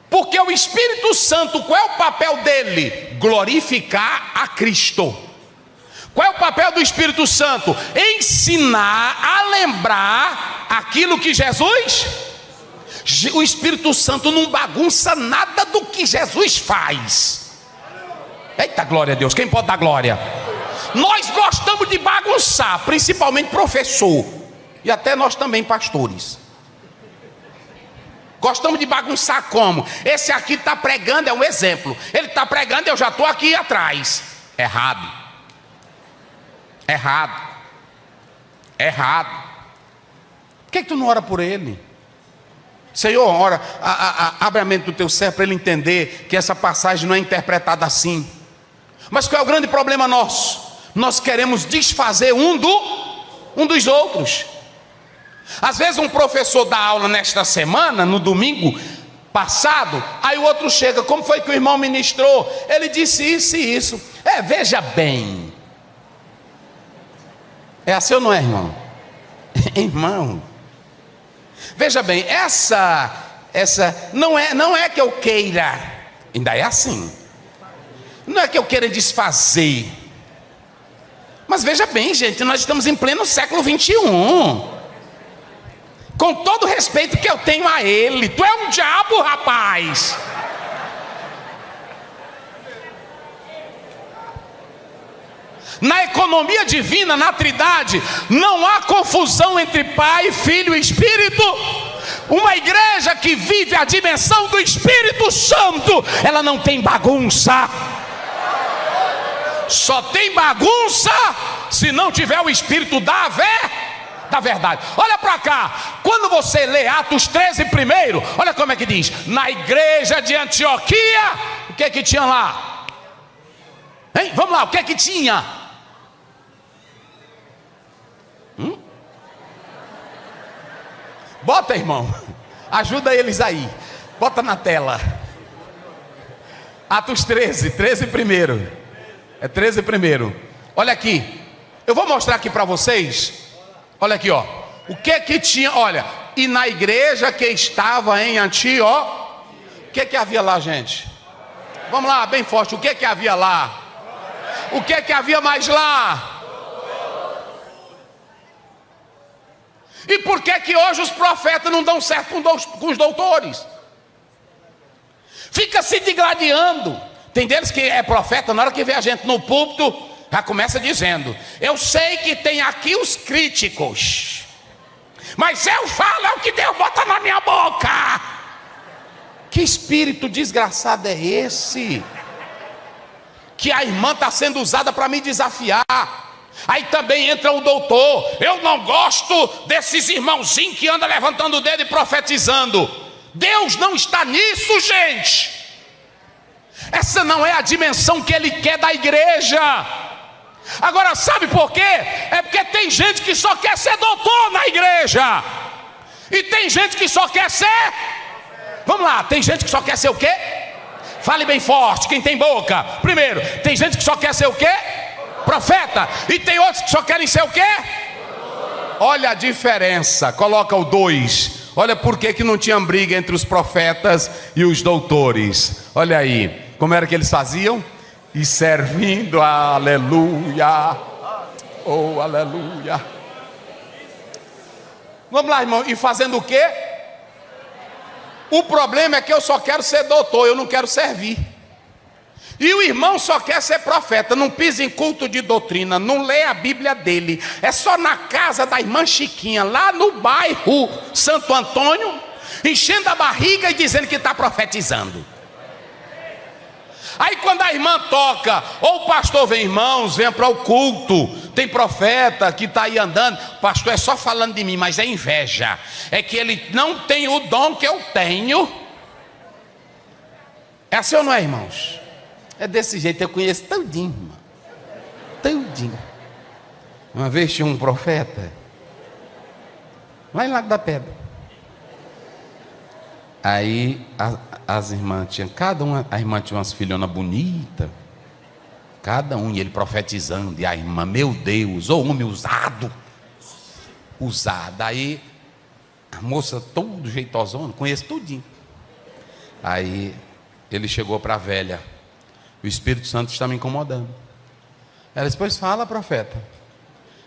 Porque o Espírito Santo, qual é o papel dele? Glorificar a Cristo. Qual é o papel do Espírito Santo? Ensinar a lembrar aquilo que Jesus... O Espírito Santo não bagunça nada do que Jesus faz. Eita, glória a Deus, quem pode dar glória? Nós gostamos de bagunçar, principalmente professor, e até nós também pastores. Gostamos de bagunçar como? Esse aqui está pregando, é um exemplo. Ele está pregando, eu já estou aqui atrás. Errado. Por que tu não ora por ele? Senhor, ora, abre a mente do teu servo para ele entender que essa passagem não é interpretada assim. Mas qual é o grande problema nosso? Nós queremos desfazer um dos outros. Às vezes um professor dá aula nesta semana, no domingo passado, aí o outro chega, como foi que o irmão ministrou? Ele disse isso e isso. Veja bem. É assim ou não é, irmão? Irmão, veja bem, não é que eu queira, ainda é assim, não é que eu queira desfazer, mas veja bem, gente, nós estamos em pleno século 21, com todo o respeito que eu tenho a ele. Tu é um diabo, rapaz. Na economia divina, na Trindade, não há confusão entre Pai, Filho e Espírito. Uma igreja que vive a dimensão do Espírito Santo, ela não tem bagunça. Só tem bagunça se não tiver o Espírito da verdade. Olha para cá, quando você lê Atos 13 primeiro, olha como é que diz: na igreja de Antioquia, o que é que tinha lá? Hein? Vamos lá, o que é que tinha? Bota, irmão, ajuda eles aí, bota na tela. Atos 13 primeiro. É 13 primeiro. Olha aqui, eu vou mostrar aqui para vocês. Olha aqui, ó. O que tinha, olha. E na igreja que estava em Antioquia, o que havia lá, gente? Vamos lá, bem forte. O que havia lá? O que havia mais lá? E por que hoje os profetas não dão certo com os doutores? Fica se digladiando. Tem deles que é profeta, na hora que vê a gente no púlpito, já começa dizendo: eu sei que tem aqui os críticos, mas eu falo é o que Deus bota na minha boca. Que espírito desgraçado é esse? Que a irmã está sendo usada para me desafiar. Aí também entra o doutor: eu não gosto desses irmãozinhos que andam levantando o dedo e profetizando. Deus não está nisso, gente. Essa não é a dimensão que Ele quer da igreja. Agora sabe por quê? É porque tem gente que só quer ser doutor na igreja, e tem gente que só quer ser, vamos lá, tem gente que só quer ser o quê? Fale bem forte, quem tem boca. Primeiro, tem gente que só quer ser o quê? Profeta. E tem outros que só querem ser o quê? Olha a diferença, coloca o 2. Olha por que não tinha briga entre os profetas e os doutores. Olha aí, como era que eles faziam? E servindo, aleluia, oh aleluia. Vamos lá, irmão, e fazendo o quê? O problema é que eu só quero ser doutor, eu não quero servir. E o irmão só quer ser profeta, não pisa em culto de doutrina, não lê a Bíblia dele. É só na casa da irmã Chiquinha, lá no bairro Santo Antônio, enchendo a barriga e dizendo que está profetizando. Aí quando a irmã toca, ou o pastor vem: irmãos, venha para o culto, tem profeta que está aí andando. Pastor é só falando de mim, mas é inveja. É que ele não tem o dom que eu tenho. É assim ou não é, irmãos? É desse jeito, eu conheço todinho, irmão. Todinho. Uma vez tinha um profeta lá em Lago da Pedra. Aí as irmãs tinham, cada uma, a irmã tinha umas filhonas bonitas, cada um, e ele profetizando, e a irmã: meu Deus, ô homem usado. Aí a moça todo jeitosona, conheço tudinho. Aí ele chegou para a velha: o Espírito Santo está me incomodando. Ela disse: pois fala, profeta.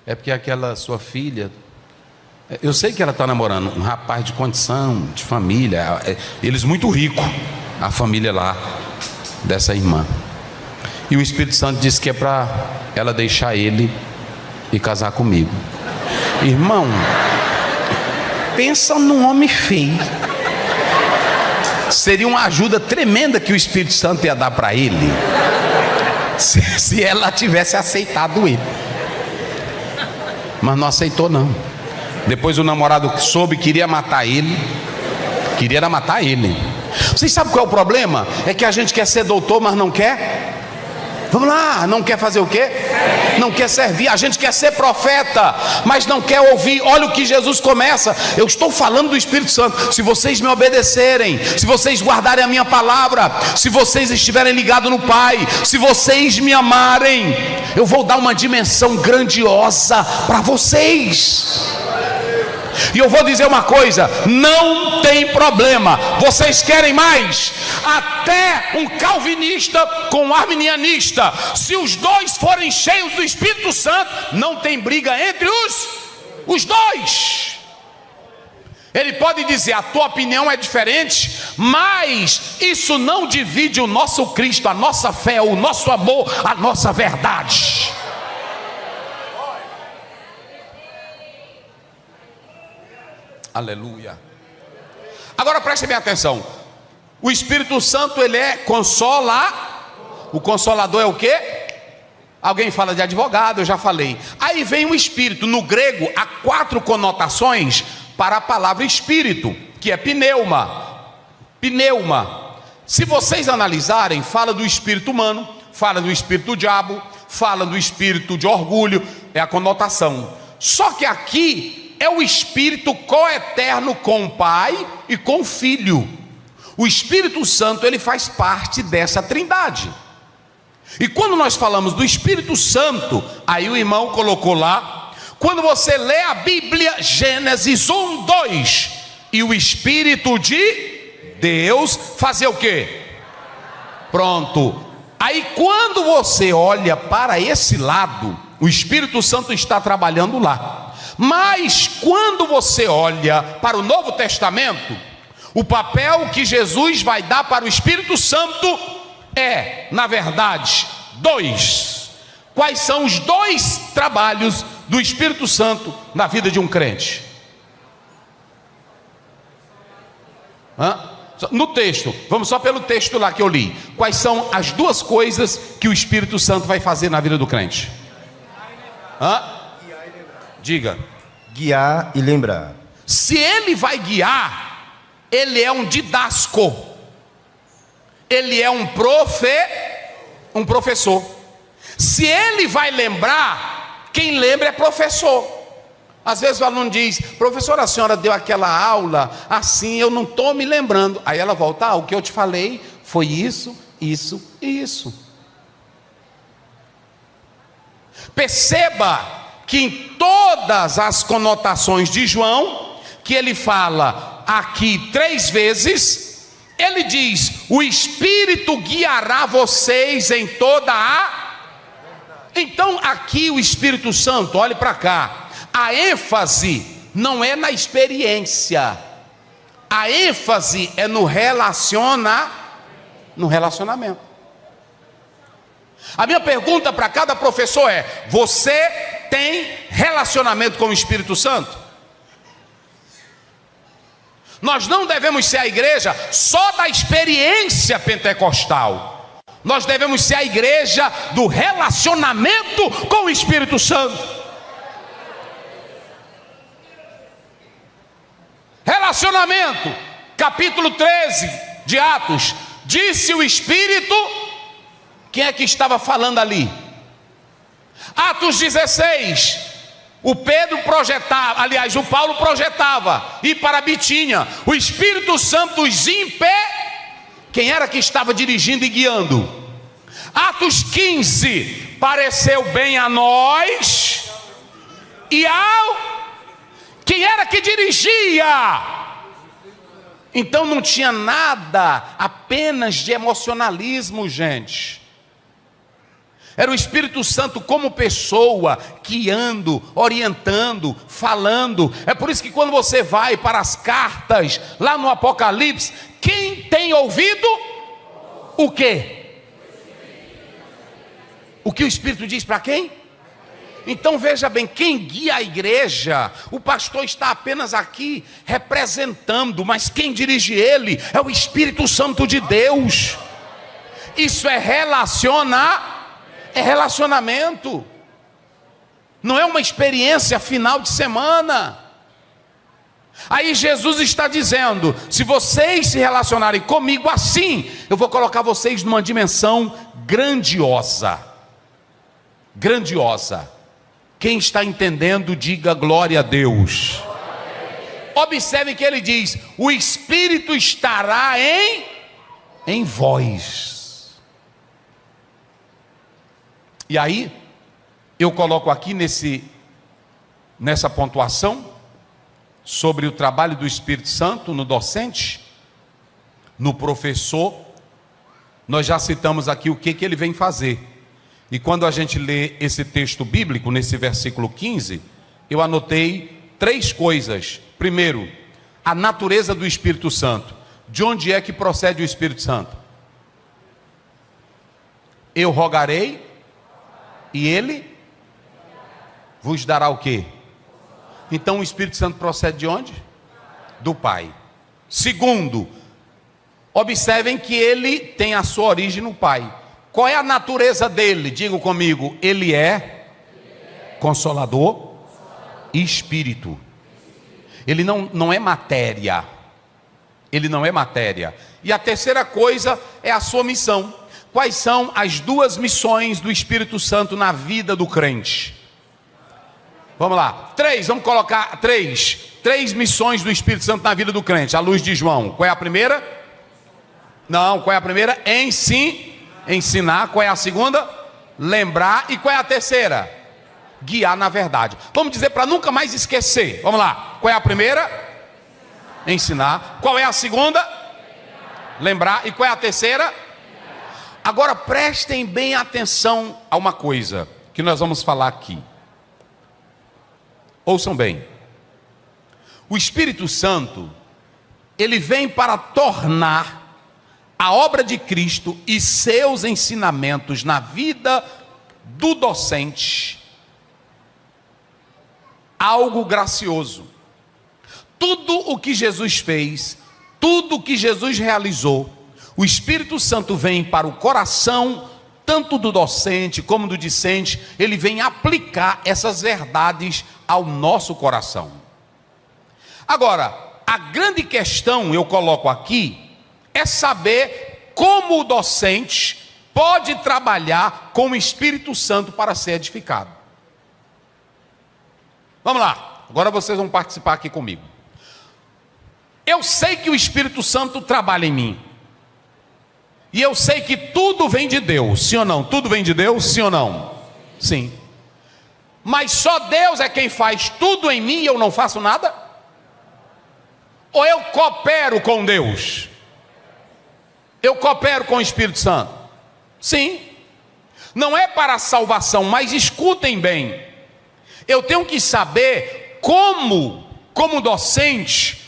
É porque aquela sua filha, eu sei que ela está namorando um rapaz de condição, de família, eles muito ricos, a família lá dessa irmã. E o Espírito Santo disse que é para ela deixar ele e casar comigo. Irmão, pensa num homem feio. Seria uma ajuda tremenda que o Espírito Santo ia dar para ele, se ela tivesse aceitado ele. Mas não aceitou não. Depois o namorado soube, queria matar ele. Queria matar ele. Vocês sabem qual é o problema? É que a gente quer ser doutor, mas não quer. Vamos lá, não quer fazer o quê? Não quer servir. A gente quer ser profeta, mas não quer ouvir. Olha o que Jesus começa: eu estou falando do Espírito Santo. Se vocês me obedecerem, se vocês guardarem a minha palavra, se vocês estiverem ligados no Pai, se vocês me amarem, eu vou dar uma dimensão grandiosa para vocês. E eu vou dizer uma coisa: não tem problema. Vocês querem mais? Até um calvinista com um arminianista, se os dois forem cheios do Espírito Santo, não tem briga entre os dois. Ele pode dizer: a tua opinião é diferente, mas isso não divide o nosso Cristo, a nossa fé, o nosso amor, a nossa verdade. Aleluia. Agora preste bem atenção. O Espírito Santo, ele é o Consolador é o quê? Alguém fala de advogado, eu já falei. Aí vem o Espírito. No grego há 4 conotações para a palavra Espírito, que é pneuma. Se vocês analisarem, fala do espírito humano, fala do espírito do diabo, fala do espírito de orgulho, é a conotação. Só que aqui é o espírito coeterno com o Pai e com o Filho. O Espírito Santo, ele faz parte dessa trindade. E quando nós falamos do Espírito Santo, aí o irmão colocou lá, quando você lê a Bíblia, Gênesis 1, 2, e o Espírito de Deus fazer o quê? Pronto. Aí quando você olha para esse lado, o Espírito Santo está trabalhando lá. Mas quando você olha para o Novo Testamento, o papel que Jesus vai dar para o Espírito Santo é, na verdade, 2. Quais são os 2 trabalhos do Espírito Santo na vida de um crente? No texto, vamos só pelo texto lá que eu li. Quais são as 2 coisas que o Espírito Santo vai fazer na vida do crente? Diga. Guiar e lembrar. Se ele vai guiar, ele é um didasco. Ele é um professor. Se ele vai lembrar, quem lembra é professor. Às vezes o aluno diz: professor, a senhora deu aquela aula assim, eu não estou me lembrando. Aí ela volta: o que eu te falei foi isso, isso e isso. Perceba que em todas as conotações de João, que ele fala aqui 3 vezes, ele diz: o Espírito guiará vocês em toda a... Então aqui o Espírito Santo, olhe para cá, a ênfase não é na experiência, a ênfase é no relacionamento. A minha pergunta para cada professor é: você tem relacionamento com o Espírito Santo? Nós não devemos ser a igreja só da experiência pentecostal. Nós devemos ser a igreja do relacionamento com o Espírito Santo. Relacionamento, capítulo 13 de Atos. Disse o Espírito. Quem é que estava falando ali? Atos 16. O Paulo projetava ir para Bitínia. O Espírito Santo os Quem era que estava dirigindo e guiando? Atos 15. Pareceu bem a nós e quem era que dirigia? Então não tinha nada apenas de emocionalismo, gente. Era o Espírito Santo como pessoa, guiando, orientando, falando. É por isso que quando você vai para as cartas, lá no Apocalipse, quem tem ouvido? O quê? O que o Espírito diz para quem? Então veja bem, quem guia a igreja, o pastor está apenas aqui representando, mas quem dirige ele é o Espírito Santo de Deus. Isso é relacionamento, não é uma experiência final de semana. Aí Jesus está dizendo: se vocês se relacionarem comigo assim, eu vou colocar vocês numa dimensão grandiosa. Quem está entendendo, diga glória a Deus. Observe que ele diz: o Espírito estará em vós. E aí, eu coloco aqui nessa pontuação, sobre o trabalho do Espírito Santo no docente, no professor. Nós já citamos aqui o que ele vem fazer. E quando a gente lê esse texto bíblico, nesse versículo 15, eu anotei 3 coisas. Primeiro, a natureza do Espírito Santo. De onde é que procede o Espírito Santo? Eu rogarei e ele vos dará o quê? Então o Espírito Santo procede de onde? Do Pai. Segundo, observem que ele tem a sua origem no Pai. Qual é a natureza dele? Diga comigo, ele é consolador e Espírito. Ele não é matéria. Ele não é matéria. E a terceira coisa é a sua missão. Quais são as 2 missões do Espírito Santo na vida do crente? Vamos lá, 3, vamos colocar 3 missões do Espírito Santo na vida do crente, à luz de João. Qual é a primeira? Não, qual é a primeira? Ensinar. Qual é a segunda? Lembrar. E qual é a terceira? Guiar na verdade. Vamos dizer para nunca mais esquecer. Vamos lá, qual é a primeira? Ensinar. Qual é a segunda? Lembrar. E qual é a terceira? Agora prestem bem atenção a uma coisa que nós vamos falar aqui. Ouçam bem. O Espírito Santo, ele vem para tornar a obra de Cristo e seus ensinamentos na vida do docente algo gracioso. Tudo o que Jesus fez, tudo o que Jesus realizou, o Espírito Santo vem para o coração, tanto do docente como do discente, ele vem aplicar essas verdades ao nosso coração. Agora, a grande questão, eu coloco aqui, é saber como o docente pode trabalhar com o Espírito Santo para ser edificado. Vamos lá, agora vocês vão participar aqui comigo. Eu sei que o Espírito Santo trabalha em mim. E eu sei que tudo vem de Deus, sim ou não? Tudo vem de Deus, sim ou não? Sim. Mas só Deus é quem faz tudo em mim e eu não faço nada? Ou eu coopero com Deus? Eu coopero com o Espírito Santo? Sim. Não é para a salvação, mas escutem bem. Eu tenho que saber como docente,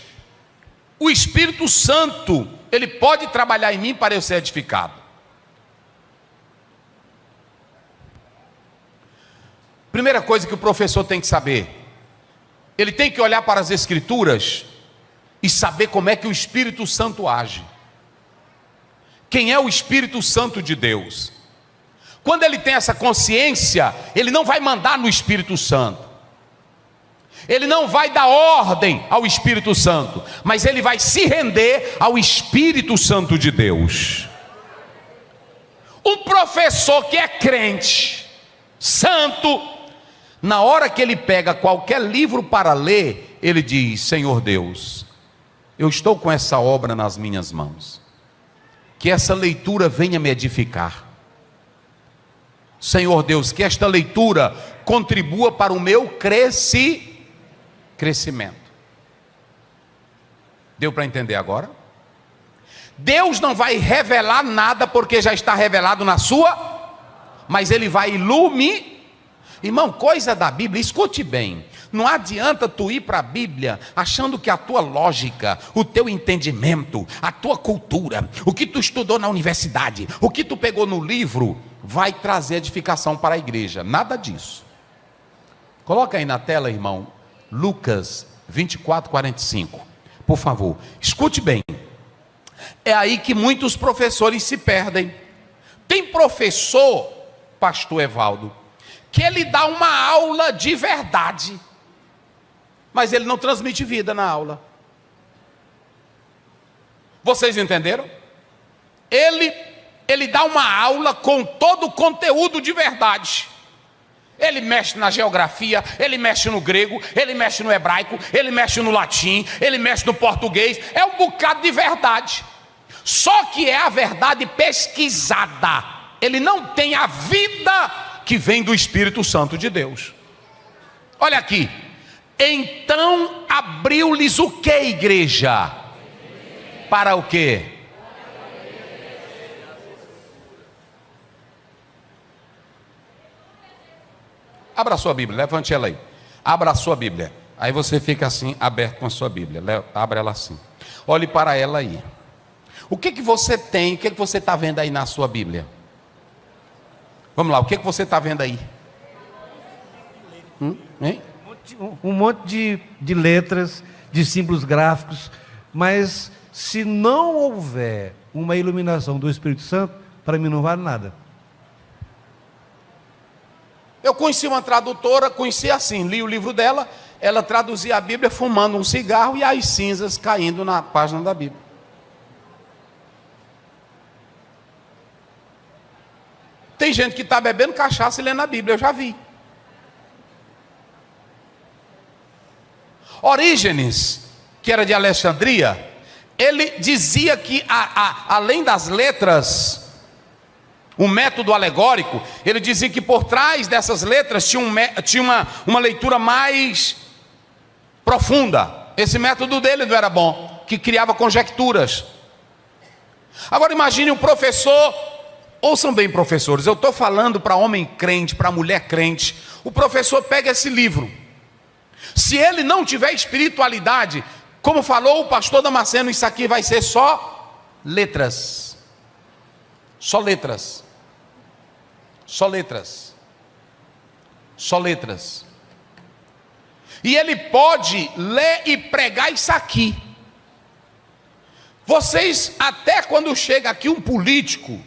o Espírito Santo, ele pode trabalhar em mim para eu ser edificado. Primeira coisa que o professor tem que saber, ele tem que olhar para as Escrituras e saber como é que o Espírito Santo age. Quem é o Espírito Santo de Deus? Quando ele tem essa consciência, ele não vai mandar no Espírito Santo. Ele não vai dar ordem ao Espírito Santo, mas ele vai se render ao Espírito Santo de Deus. Um professor que é crente, santo, na hora que ele pega qualquer livro para ler, ele diz: Senhor Deus, eu estou com essa obra nas minhas mãos, que essa leitura venha me edificar. Senhor Deus, que esta leitura contribua para o meu crescimento. Deu para entender agora? Deus não vai revelar nada porque já está revelado na sua, mas ele vai iluminar. Irmão, coisa da Bíblia, escute bem. Não adianta tu ir para a Bíblia achando que a tua lógica, o teu entendimento, a tua cultura, o que tu estudou na universidade, o que tu pegou no livro, vai trazer edificação para a igreja. Nada disso. Coloca aí na tela, irmão, Lucas 24:45. Por favor, escute bem. É aí que muitos professores se perdem. Tem professor, pastor Evaldo, que ele dá uma aula de verdade, mas ele não transmite vida na aula. Vocês entenderam? Ele dá uma aula com todo o conteúdo de verdade. Ele mexe na geografia, ele mexe no grego, ele mexe no hebraico, ele mexe no latim, ele mexe no português. É um bocado de verdade. Só que é a verdade pesquisada. Ele não tem a vida que vem do Espírito Santo de Deus. Olha aqui, Então abriu-lhes o que, igreja? Para o quê? Abra a sua Bíblia, levante ela aí. Abra a sua Bíblia. Aí você fica assim, aberto com a sua Bíblia. Abra ela assim. Olhe para ela aí. O que você tem, o que você está vendo aí na sua Bíblia? Vamos lá, o que você está vendo aí? Hein? Um monte de letras, de símbolos gráficos, mas se não houver uma iluminação do Espírito Santo, para mim não vale nada. Eu conheci uma tradutora, conheci assim, li o livro dela, ela traduzia a Bíblia fumando um cigarro e as cinzas caindo na página da Bíblia. Tem gente que está bebendo cachaça e lendo a Bíblia, eu já vi. Orígenes, que era de Alexandria, ele dizia que além das letras, o método alegórico, ele dizia que por trás dessas letras tinha uma leitura mais profunda. Esse método dele não era bom, que criava conjecturas. Agora imagine um professor, ouçam bem, professores, eu estou falando para homem crente, para mulher crente. O professor pega esse livro, se ele não tiver espiritualidade, como falou o pastor Damasceno, isso aqui vai ser só letras. Só letras. Só letras. Só letras. E ele pode ler e pregar isso aqui. Vocês, até quando chega aqui um político,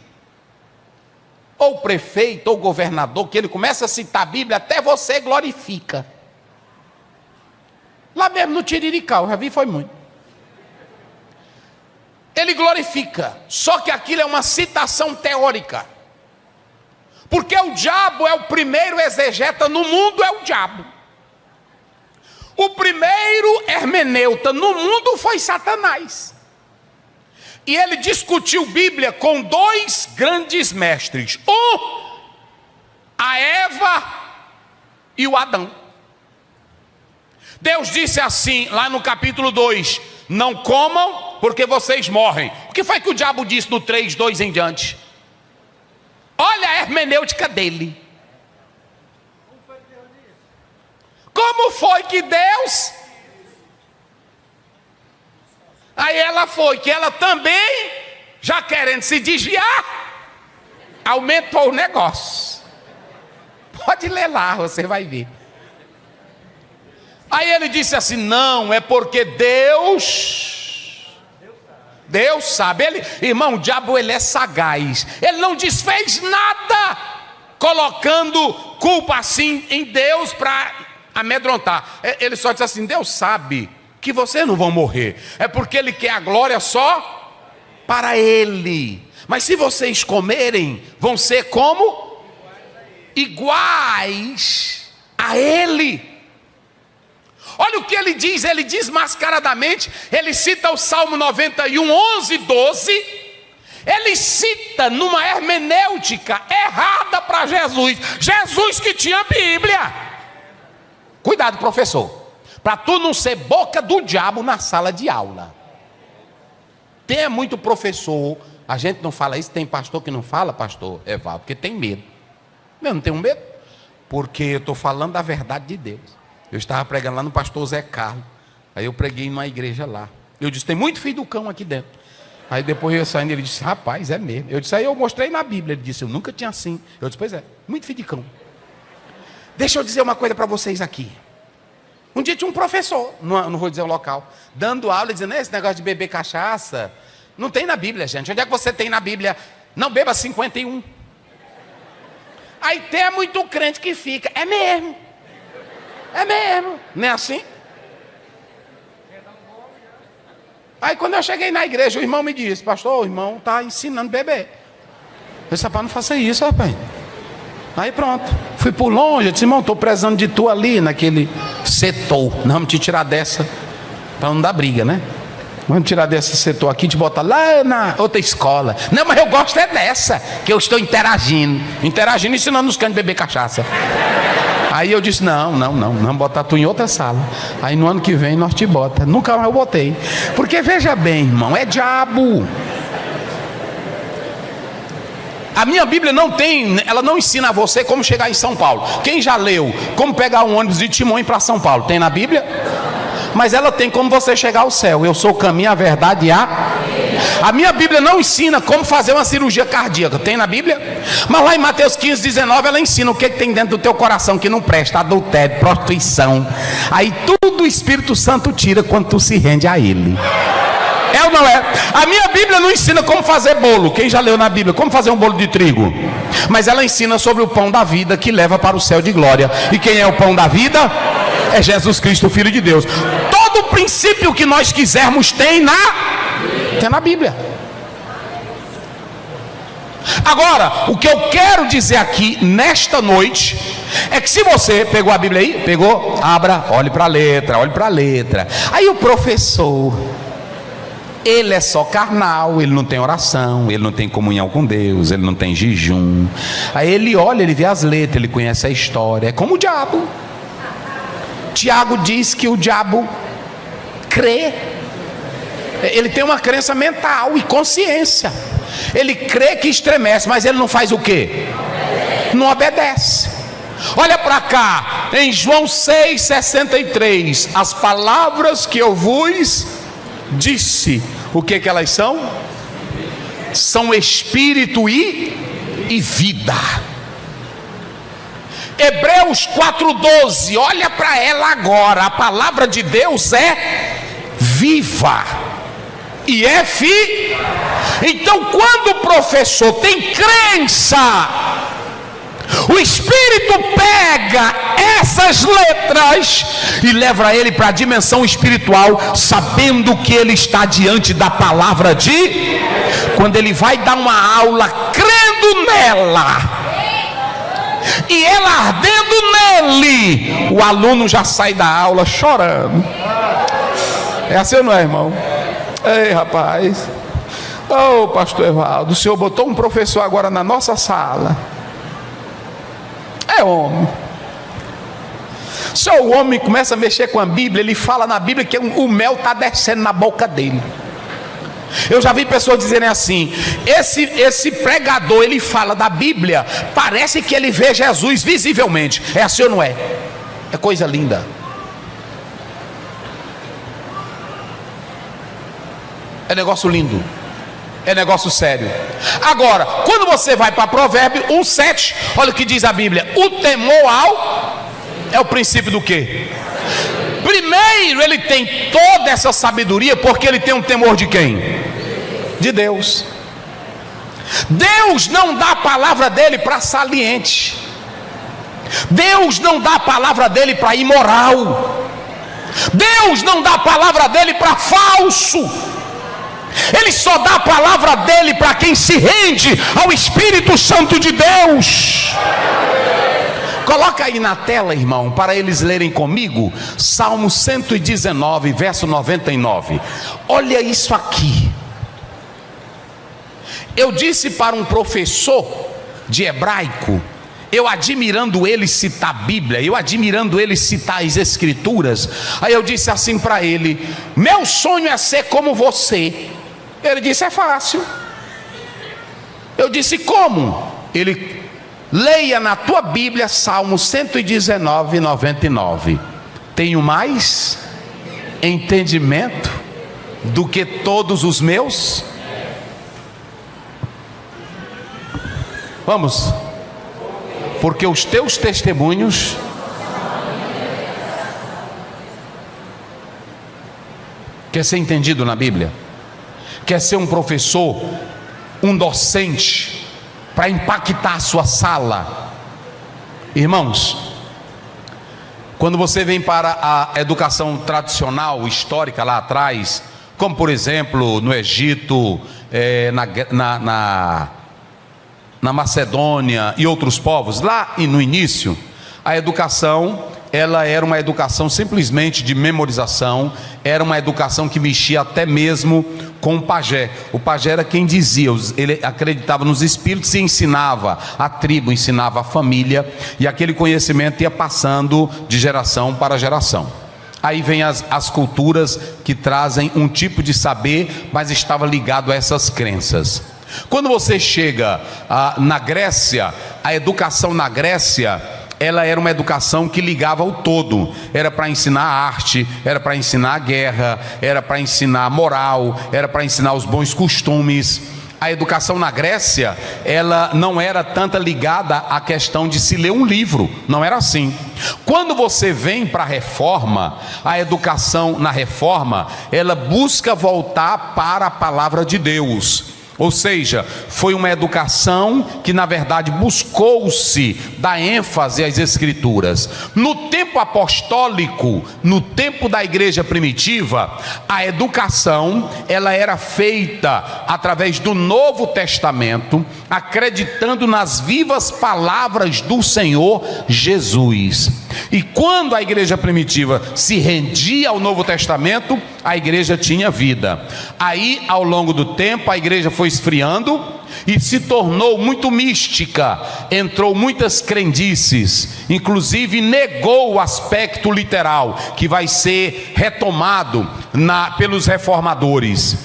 ou prefeito, ou governador, que ele começa a citar a Bíblia, até você glorifica. Lá mesmo no Tiriricau, já vi, foi muito. Ele glorifica, só que aquilo é uma citação teórica. Porque o diabo é o primeiro exegeta no mundo, é o diabo. O primeiro hermeneuta no mundo foi Satanás. E ele discutiu Bíblia com dois grandes mestres. A Eva e o Adão. Deus disse assim, lá no capítulo 2, não comam, porque vocês morrem. O que foi que o diabo disse no 3, 2 em diante? Olha a hermenêutica dele. Como foi que Deus... Aí ela foi, que ela também, já querendo se desviar, aumentou o negócio. Pode ler lá, você vai ver. Aí ele disse assim, não, é porque Deus sabe. Irmão, o diabo ele é sagaz. Ele não desfez nada, colocando culpa assim em Deus para amedrontar. Ele só disse assim, Deus sabe que vocês não vão morrer. É porque ele quer a glória só para ele. Mas se vocês comerem, vão ser como? Iguais a ele. Olha o que ele diz mascaradamente, ele cita o Salmo 91, 11, 12, ele cita numa hermenêutica errada para Jesus, Jesus que tinha Bíblia. Cuidado, professor, para tu não ser boca do diabo na sala de aula. Tem muito professor, a gente não fala isso, tem pastor que não fala, pastor Evaldo, porque tem medo. Eu não tenho medo, porque eu estou falando da verdade de Deus. Eu estava pregando lá no pastor Zé Carlos. Aí eu preguei numa igreja lá. Eu disse, tem muito filho do cão aqui dentro. Aí depois eu saindo, ele disse, rapaz, é mesmo. Eu disse, aí eu mostrei na Bíblia. Ele disse, eu nunca tinha assim. Eu disse, pois é, muito filho de cão. Deixa eu dizer uma coisa para vocês aqui. Um dia tinha um professor, não vou dizer o local, dando aula, dizendo, esse negócio de beber cachaça, não tem na Bíblia, gente. Onde é que você tem na Bíblia? Não beba 51. Aí tem muito crente que fica, é mesmo. É mesmo, não é assim? Aí quando eu cheguei na igreja, o irmão me disse, pastor, o irmão está ensinando a beber. Eu disse, rapaz, não faça isso, rapaz. Aí pronto, fui por longe, eu disse, irmão, estou prezando de tu ali, naquele setor. Não, vamos te tirar dessa, para não dar briga, né? Vamos tirar desse setor aqui e te botar lá na outra escola. Não, mas eu gosto é dessa, que eu estou interagindo, ensinando os cães a beber cachaça. Aí eu disse, não, vamos botar tu em outra sala. Aí no ano que vem nós te bota. Nunca mais eu botei. Porque veja bem, irmão, é diabo. A minha Bíblia ela não ensina a você como chegar em São Paulo. Quem já leu como pegar um ônibus de Timon para São Paulo? Tem na Bíblia? Mas ela tem como você chegar ao céu. Eu sou o caminho, a verdade e a minha Bíblia não ensina como fazer uma cirurgia cardíaca. Tem na Bíblia? Mas lá em Mateus 15, 19 ela ensina o que tem dentro do teu coração que não presta: adultério, prostituição. Aí tudo o Espírito Santo tira quando tu se rende a Ele. É ou não é? A minha Bíblia não ensina como fazer bolo. Quem já leu na Bíblia como fazer um bolo de trigo? Mas ela ensina sobre o pão da vida que leva para o céu de glória. E quem é o pão da vida? É Jesus Cristo, o Filho de Deus. Todo o princípio que nós quisermos tem na Bíblia. Agora, o que eu quero dizer aqui nesta noite é que se você pegou a Bíblia aí, pegou, abra, olhe para a letra. Aí o professor, ele é só carnal, ele não tem oração, ele não tem comunhão com Deus, ele não tem jejum. Aí ele olha, ele vê as letras, ele conhece a história. É como o diabo. Tiago diz que o diabo crê. Ele tem uma crença mental e consciência. Ele crê que estremece, mas ele não faz o quê? Não obedece. Olha para cá, em João 6,63, as palavras que eu vos disse, o que elas são? São espírito e vida. Hebreus 4,12, olha para ela agora. A palavra de Deus é viva e é Então quando o professor tem crença, o Espírito pega essas letras e leva ele para a dimensão espiritual, sabendo que ele está diante da palavra de... Quando ele vai dar uma aula crendo nela e ela ardendo nele, o aluno já sai da aula chorando. É assim ou não é, irmão? Ei, rapaz. Ô, pastor Evaldo, o senhor botou um professor agora na nossa sala. É homem. Só o homem começa a mexer com a Bíblia, ele fala na Bíblia que o mel está descendo na boca dele. Eu já vi pessoas dizerem assim: esse pregador, ele fala da Bíblia, parece que ele vê Jesus visivelmente. É assim ou não é? É coisa linda. É negócio lindo. É negócio sério. Agora, quando você vai para Provérbio 1,7, olha o que diz a Bíblia: o temor é o princípio do quê? Primeiro, ele tem toda essa sabedoria porque ele tem um temor de quem? De Deus. Deus não dá a palavra dele para saliente. Deus não dá a palavra dele para imoral. Deus não dá a palavra dele para falso. Ele só dá a palavra dele para quem se rende ao Espírito Santo de Deus. Coloca aí na tela, irmão, para eles lerem comigo, Salmo 119, verso 99. Olha isso aqui. Eu disse para um professor de hebraico, eu admirando ele citar a Bíblia, eu admirando ele citar as Escrituras, aí eu disse assim para ele: meu sonho é ser como você. Ele disse: é fácil. Eu disse: como? Ele: leia na tua Bíblia Salmo 119, 99. Tenho mais entendimento do que todos os meus. Vamos. Porque os teus testemunhos quer ser entendido na Bíblia? Quer ser um professor, um docente, para impactar a sua sala? Irmãos, quando você vem para a educação tradicional, histórica lá atrás, como por exemplo no Egito, na Macedônia e outros povos, lá e no início, a educação ela era uma educação simplesmente de memorização, era uma educação que mexia até mesmo com o pajé. O pajé era quem dizia, ele acreditava nos espíritos e ensinava a tribo, ensinava a família, e aquele conhecimento ia passando de geração para geração. Aí vem as culturas que trazem um tipo de saber, mas estava ligado a essas crenças. Quando você chega na Grécia, a educação na Grécia, ela era uma educação que ligava ao todo. Era para ensinar a arte, era para ensinar a guerra, era para ensinar a moral, era para ensinar os bons costumes. A educação na Grécia, ela não era tanta ligada à questão de se ler um livro, não era assim. Quando você vem para a reforma, a educação na reforma, ela busca voltar para a palavra de Deus. Ou seja, foi uma educação que na verdade buscou-se dar ênfase às escrituras. No tempo apostólico, no tempo da igreja primitiva, a educação ela era feita através do Novo Testamento, acreditando nas vivas palavras do Senhor Jesus. E quando a igreja primitiva se rendia ao Novo Testamento, a igreja tinha vida. Aí, ao longo do tempo, a igreja foi esfriando e se tornou muito mística, entrou muitas crendices, inclusive negou o aspecto literal, que vai ser retomado pelos reformadores.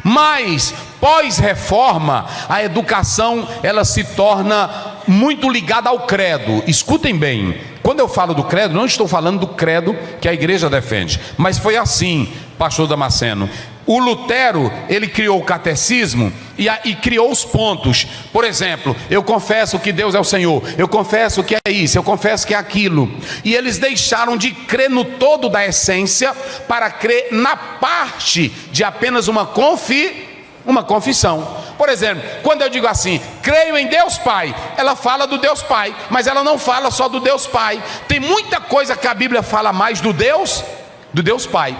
Mas, pós-reforma, a educação ela se torna muito ligada ao credo. Escutem bem, quando eu falo do credo, não estou falando do credo que a igreja defende, mas foi assim, pastor Damasceno. O Lutero, ele criou o catecismo e criou os pontos. Por exemplo, eu confesso que Deus é o Senhor, eu confesso que é isso, eu confesso que é aquilo. E eles deixaram de crer no todo da essência para crer na parte de apenas uma confissão. Por exemplo, quando eu digo assim, creio em Deus Pai, ela fala do Deus Pai, mas ela não fala só do Deus Pai. Tem muita coisa que a Bíblia fala mais do Deus Pai.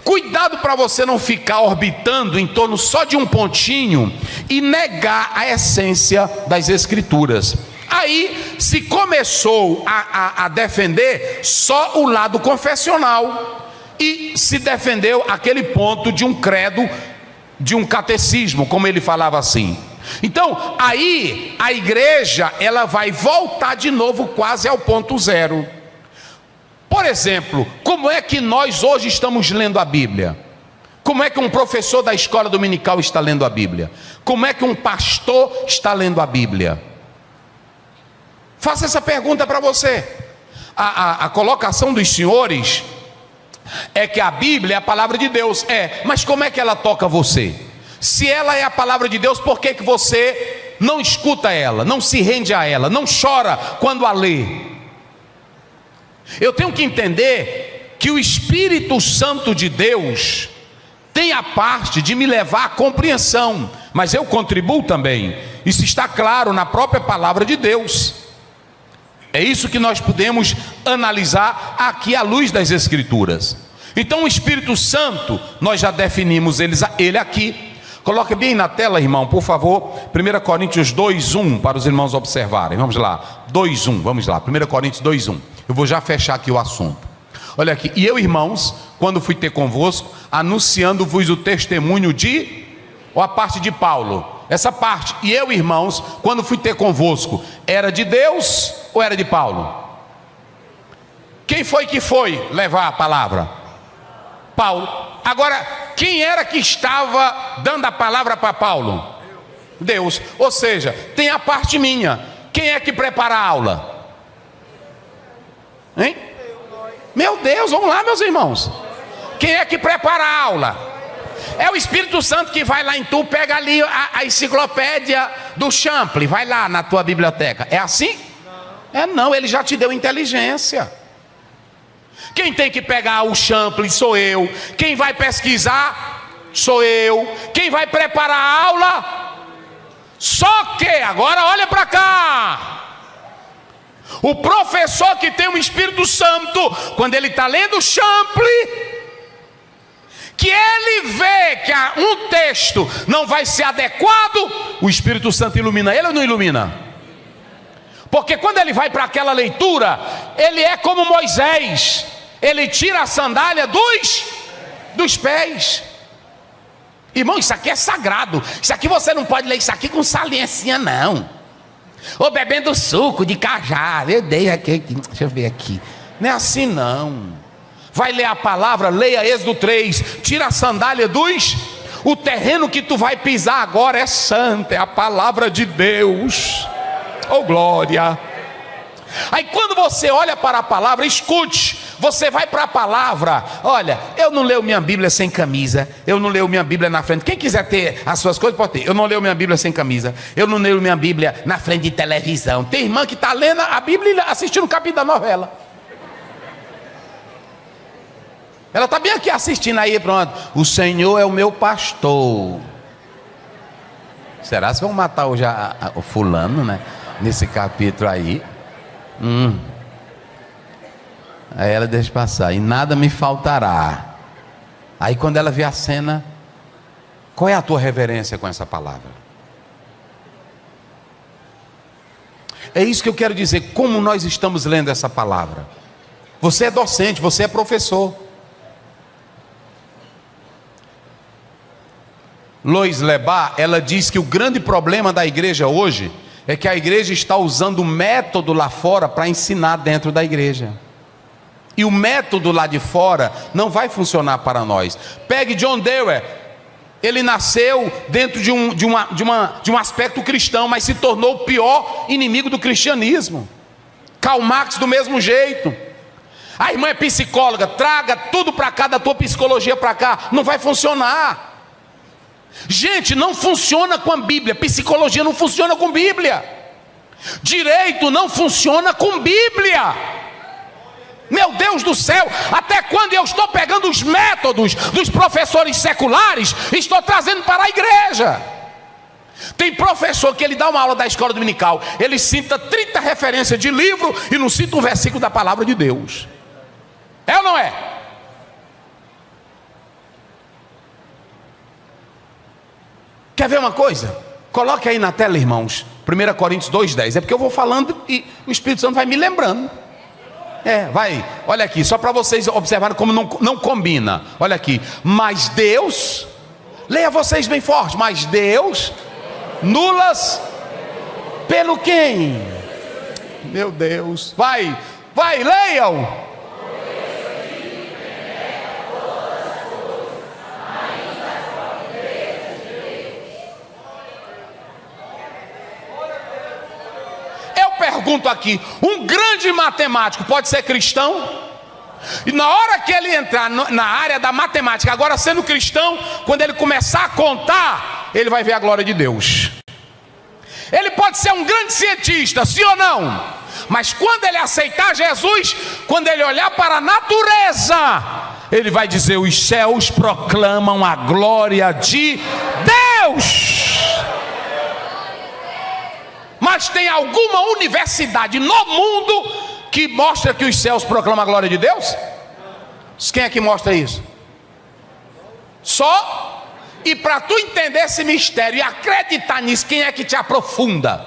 Cuidado para você não ficar orbitando em torno só de um pontinho e negar a essência das Escrituras. Aí se começou a defender só o lado confessional e se defendeu aquele ponto de um credo, de um catecismo, como ele falava assim. Então aí a igreja ela vai voltar de novo quase ao ponto zero. Por exemplo, como é que nós hoje estamos lendo a Bíblia? Como é que um professor da escola dominical está lendo a Bíblia? Como é que um pastor está lendo a Bíblia? Faça essa pergunta para você. A colocação dos senhores é que a Bíblia é a palavra de Deus. Mas como é que ela toca você? Se ela é a palavra de Deus, por que você não escuta ela, não se rende a ela, não chora quando a lê? Eu tenho que entender que o Espírito Santo de Deus tem a parte de me levar à compreensão, mas eu contribuo também. Isso está claro na própria palavra de Deus. É isso que nós podemos analisar aqui à luz das Escrituras. Então o Espírito Santo, nós já definimos ele aqui. Coloque bem na tela, irmão, por favor, 1 Coríntios 2:1, para os irmãos observarem. Vamos lá, 2:1, vamos lá, 1 Coríntios 2:1. Eu vou já fechar aqui o assunto. Olha aqui, e eu, irmãos, quando fui ter convosco, anunciando-vos o testemunho ou a parte de Paulo, essa parte, e eu, irmãos, quando fui ter convosco, era de Deus ou era de Paulo? Quem foi que foi levar a palavra? Paulo. Agora, quem era que estava dando a palavra para Paulo? Deus. Ou seja, tem a parte minha. Quem é que prepara a aula? Hein? Meu Deus, vamos lá, meus irmãos. Quem é que prepara a aula? É o Espírito Santo que vai lá em tu, pega ali a enciclopédia do Champlin, vai lá na tua biblioteca. É assim? Não, ele já te deu inteligência. Quem tem que pegar o Champlin sou eu. Quem vai pesquisar sou eu. Quem vai preparar a aula? Só que, agora olha para cá. O professor que tem o Espírito Santo, quando ele está lendo o Champlin, que ele vê que um texto não vai ser adequado, o Espírito Santo ilumina ele ou não ilumina? Porque quando ele vai para aquela leitura, ele é como Moisés, ele tira a sandália dos pés. Irmão, isso aqui é sagrado. Isso aqui você não pode ler isso aqui com saliência não. Ou bebendo suco de cajá. Eu dei aqui, deixa eu ver aqui. Não é assim não. Vai ler a palavra, leia Êxodo 3. Tira a sandália o terreno que tu vai pisar agora é santo, é a palavra de Deus. Oh glória. Aí quando você olha para a palavra, escute, você vai para a palavra. Olha, eu não leio minha Bíblia sem camisa, eu não leio minha Bíblia na frente. Quem quiser ter as suas coisas pode ter. Eu não leio minha Bíblia sem camisa, eu não leio minha Bíblia na frente de televisão. Tem irmã que está lendo a Bíblia e assistindo um capítulo da novela. Ela está bem aqui assistindo aí, pronto. O Senhor é o meu pastor. Será que vão matar hoje o fulano, né? Nesse capítulo aí. Aí ela deixa passar. E nada me faltará. Aí quando ela vê a cena, qual é a tua reverência com essa palavra? É isso que eu quero dizer. Como nós estamos lendo essa palavra? Você é docente, você é professor. Lois Lebas, ela diz que o grande problema da igreja hoje é que a igreja está usando o método lá fora para ensinar dentro da igreja. E o método lá de fora não vai funcionar para nós. Pegue John Dewey, ele nasceu dentro de um aspecto cristão, mas se tornou o pior inimigo do cristianismo. Karl Marx do mesmo jeito. A irmã é psicóloga, traga tudo para cá da tua psicologia para cá, não vai funcionar. Gente, não funciona com a Bíblia. Psicologia não funciona com Bíblia. Direito não funciona com Bíblia. Meu Deus do céu, até quando eu estou pegando os métodos dos professores seculares, estou trazendo para a igreja. Tem professor que ele dá uma aula da escola dominical, ele cita 30 referências de livro e não cita um versículo da palavra de Deus. É ou não é? Quer ver uma coisa? Coloque aí na tela, irmãos, 1 Coríntios 2,10. É porque eu vou falando e o Espírito Santo vai me lembrando. Vai, olha aqui, só para vocês observarem como não combina. Olha aqui, mas Deus, leia vocês bem forte, mas Deus, nulas, pelo quem? Meu Deus, vai, leiam. Pergunto aqui, um grande matemático pode ser cristão? E na hora que ele entrar na área da matemática, agora sendo cristão, quando ele começar a contar, ele vai ver a glória de Deus. Ele pode ser um grande cientista, sim ou não? Mas quando ele aceitar Jesus, quando ele olhar para a natureza, ele vai dizer: os céus proclamam a glória de Deus. Mas tem alguma universidade no mundo que mostra que os céus proclamam a glória de Deus? Quem é que mostra isso? Só? E para tu entender esse mistério e acreditar nisso, quem é que te aprofunda?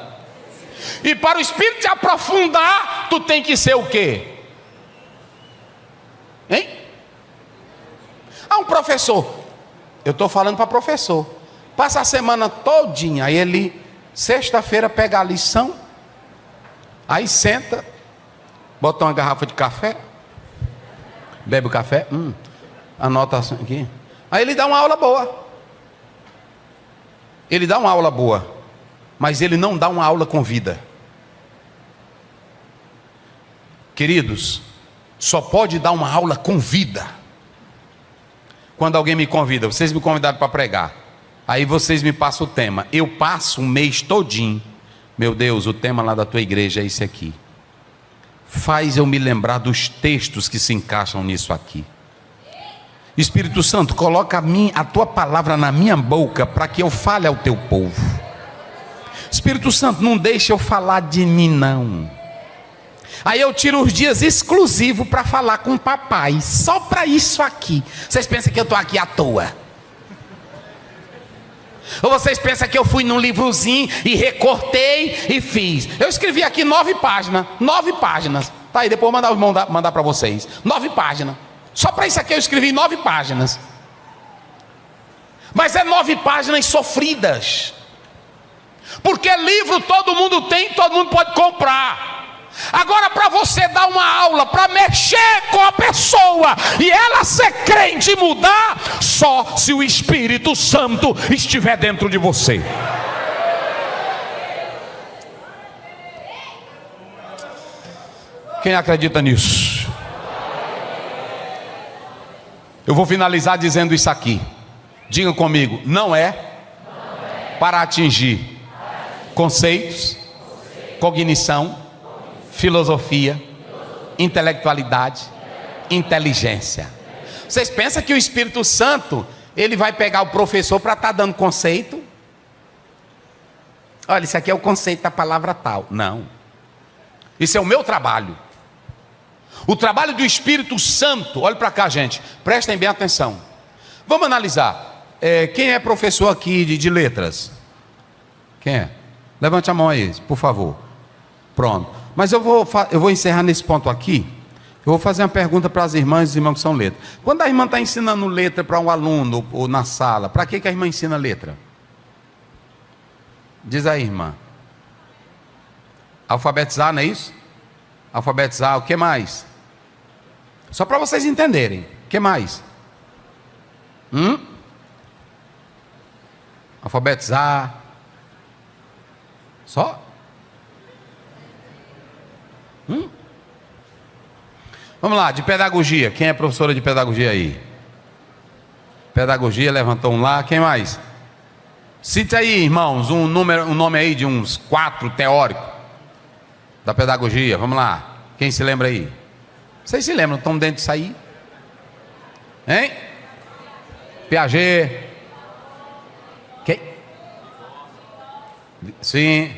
E para o Espírito te aprofundar, tu tem que ser o quê? Hein? Um professor. Eu estou falando para professor. Passa a semana todinha, aí ele... sexta-feira pega a lição, aí senta, bota uma garrafa de café, bebe o café, anota aqui, aí ele dá uma aula boa. Ele dá uma aula boa, mas ele não dá uma aula com vida. Queridos, só pode dar uma aula com vida quando alguém me convida. Vocês me convidaram para pregar, aí vocês me passam o tema, eu passo um mês todinho, meu Deus, o tema lá da tua igreja é esse aqui. Faz eu me lembrar dos textos que se encaixam nisso aqui. Espírito Santo, coloca a tua palavra na minha boca para que eu fale ao teu povo. Espírito Santo, não deixa eu falar de mim não. Aí eu tiro os dias exclusivos para falar com o papai, só para isso aqui. Vocês pensam que eu estou aqui à toa? Ou vocês pensam que eu fui num livrozinho e recortei e fiz? Eu escrevi aqui 9 páginas. 9 páginas. Tá aí, depois eu vou mandar para vocês. 9 páginas. Só para isso aqui eu escrevi 9 páginas. Mas é 9 páginas sofridas. Porque livro todo mundo tem, todo mundo pode comprar. Agora, para você dar uma aula, para mexer com a pessoa e ela ser crente e mudar, só se o Espírito Santo estiver dentro de você. Quem acredita nisso? Eu vou finalizar dizendo isso aqui. Diga comigo: não é para atingir conceitos, cognição, filosofia, intelectualidade, inteligência. Vocês pensam que o Espírito Santo, ele vai pegar o professor para estar dando conceito? Olha, isso aqui é o conceito da palavra tal. Não. Isso é o meu trabalho. O trabalho do Espírito Santo. Olha para cá, gente. Prestem bem atenção. Vamos analisar. Quem é professor aqui de letras? Quem é? Levante a mão aí, por favor. Pronto. Mas eu vou encerrar nesse ponto aqui. Eu vou fazer uma pergunta para as irmãs e os irmãos que são letras. Quando a irmã está ensinando letra para um aluno ou na sala, para que a irmã ensina letra? Diz aí, irmã. Alfabetizar, não é isso? Alfabetizar, o que mais? Só para vocês entenderem. O que mais? Alfabetizar. Só? Vamos lá, de pedagogia. Quem é professora de pedagogia aí? Pedagogia, levantou um lá. Quem mais? Cite aí, irmãos, um nome aí de uns 4 teóricos da pedagogia. Vamos lá. Quem se lembra aí? Vocês se lembram? Estão dentro disso aí? Hein? Piaget. Quem? Sim.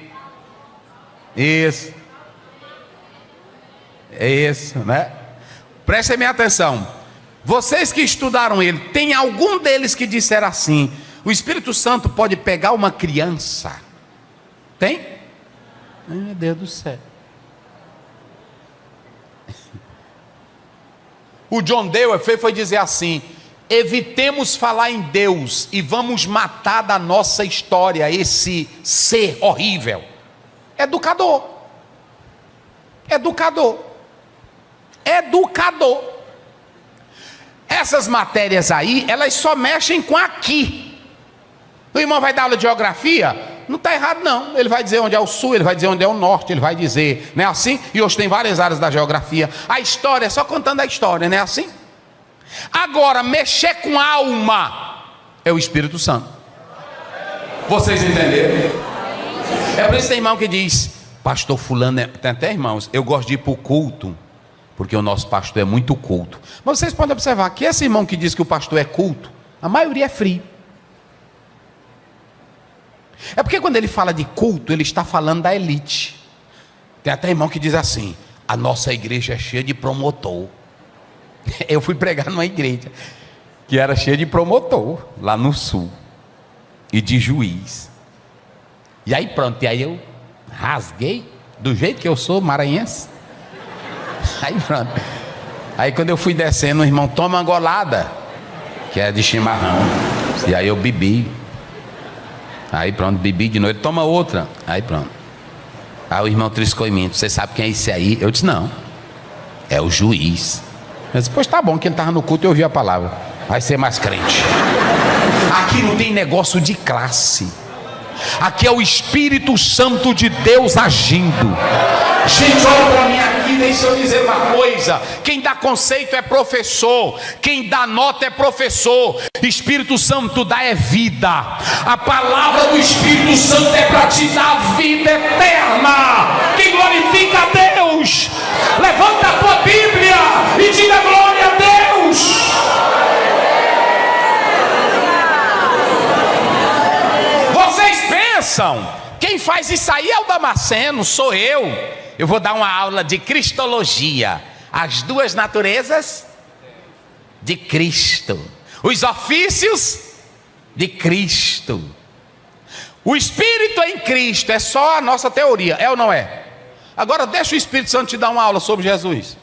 Isso. É isso, né? Prestem bem atenção. Vocês que estudaram ele, tem algum deles que disseram assim: o Espírito Santo pode pegar uma criança? Tem? Ai, meu Deus do céu. O John Dewey foi dizer assim: evitemos falar em Deus e vamos matar da nossa história esse ser horrível. Educador. Essas matérias aí, elas só mexem com aqui. O irmão vai dar aula de geografia, não está errado não. Ele vai dizer onde é o sul, ele vai dizer onde é o norte, ele vai dizer, não é assim? E hoje tem várias áreas da geografia. A história é só contando a história, não é assim? Agora, mexer com a alma é o Espírito Santo. Vocês entenderam? É por isso que tem irmão que diz: pastor fulano, tem até irmãos, eu gosto de ir para o culto, porque o nosso pastor é muito culto. Mas vocês podem observar que esse irmão que diz que o pastor é culto, a maioria é frio. É porque quando ele fala de culto, ele está falando da elite. Tem até irmão que diz assim: a nossa igreja é cheia de promotor. Eu fui pregar numa igreja que era cheia de promotor, lá no sul, e de juiz. E aí pronto, e aí eu rasguei, do jeito que eu sou, maranhense. Aí pronto. Aí quando eu fui descendo, o irmão: toma uma golada, que é de chimarrão. E aí eu bebi. Aí pronto, bebi de noite, toma outra. Aí pronto. Aí o irmão triscou em mim: você sabe quem é esse aí? Eu disse: não, é o juiz. Eu disse: pois tá bom, que ele estava no culto e eu ouvi a palavra. Vai ser mais crente. Aqui não tem negócio de classe. Aqui é o Espírito Santo de Deus agindo. Gente, olha para mim aqui, deixa eu dizer uma coisa: quem dá conceito é professor, quem dá nota é professor. Espírito Santo dá é vida. A palavra do Espírito Santo é para te dar vida eterna. Quem glorifica a Deus, levanta a tua Bíblia e diga glória a Deus. Vocês pensam, quem faz isso aí é o Damasceno, sou eu. Eu vou dar uma aula de cristologia. As duas naturezas de Cristo, os ofícios de Cristo. O Espírito em Cristo é só a nossa teoria, é ou não é? Agora deixa o Espírito Santo te dar uma aula sobre Jesus.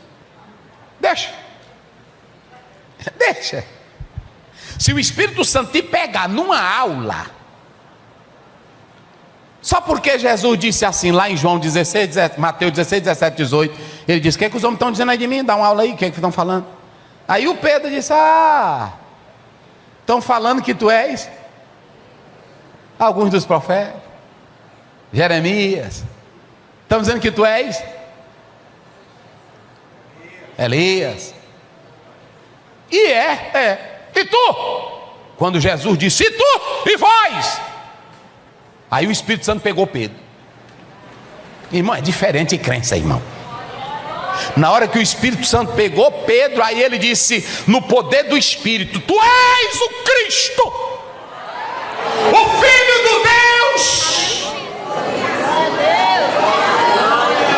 Deixa. Se o Espírito Santo te pegar numa aula, só porque Jesus disse assim lá em João 16, Mateus 16, 17, 18, ele disse: o que é que os homens estão dizendo aí de mim? Dá uma aula aí, o que é que estão falando? Aí o Pedro disse: estão falando que tu és alguns dos profetas, Jeremias, estão dizendo que tu és Elias. E e tu? Quando Jesus disse: e tu? E vós? Aí o Espírito Santo pegou Pedro. Irmão, é diferente crença, irmão. Na hora que o Espírito Santo pegou Pedro, aí ele disse, no poder do Espírito: tu és o Cristo, o Filho do Deus.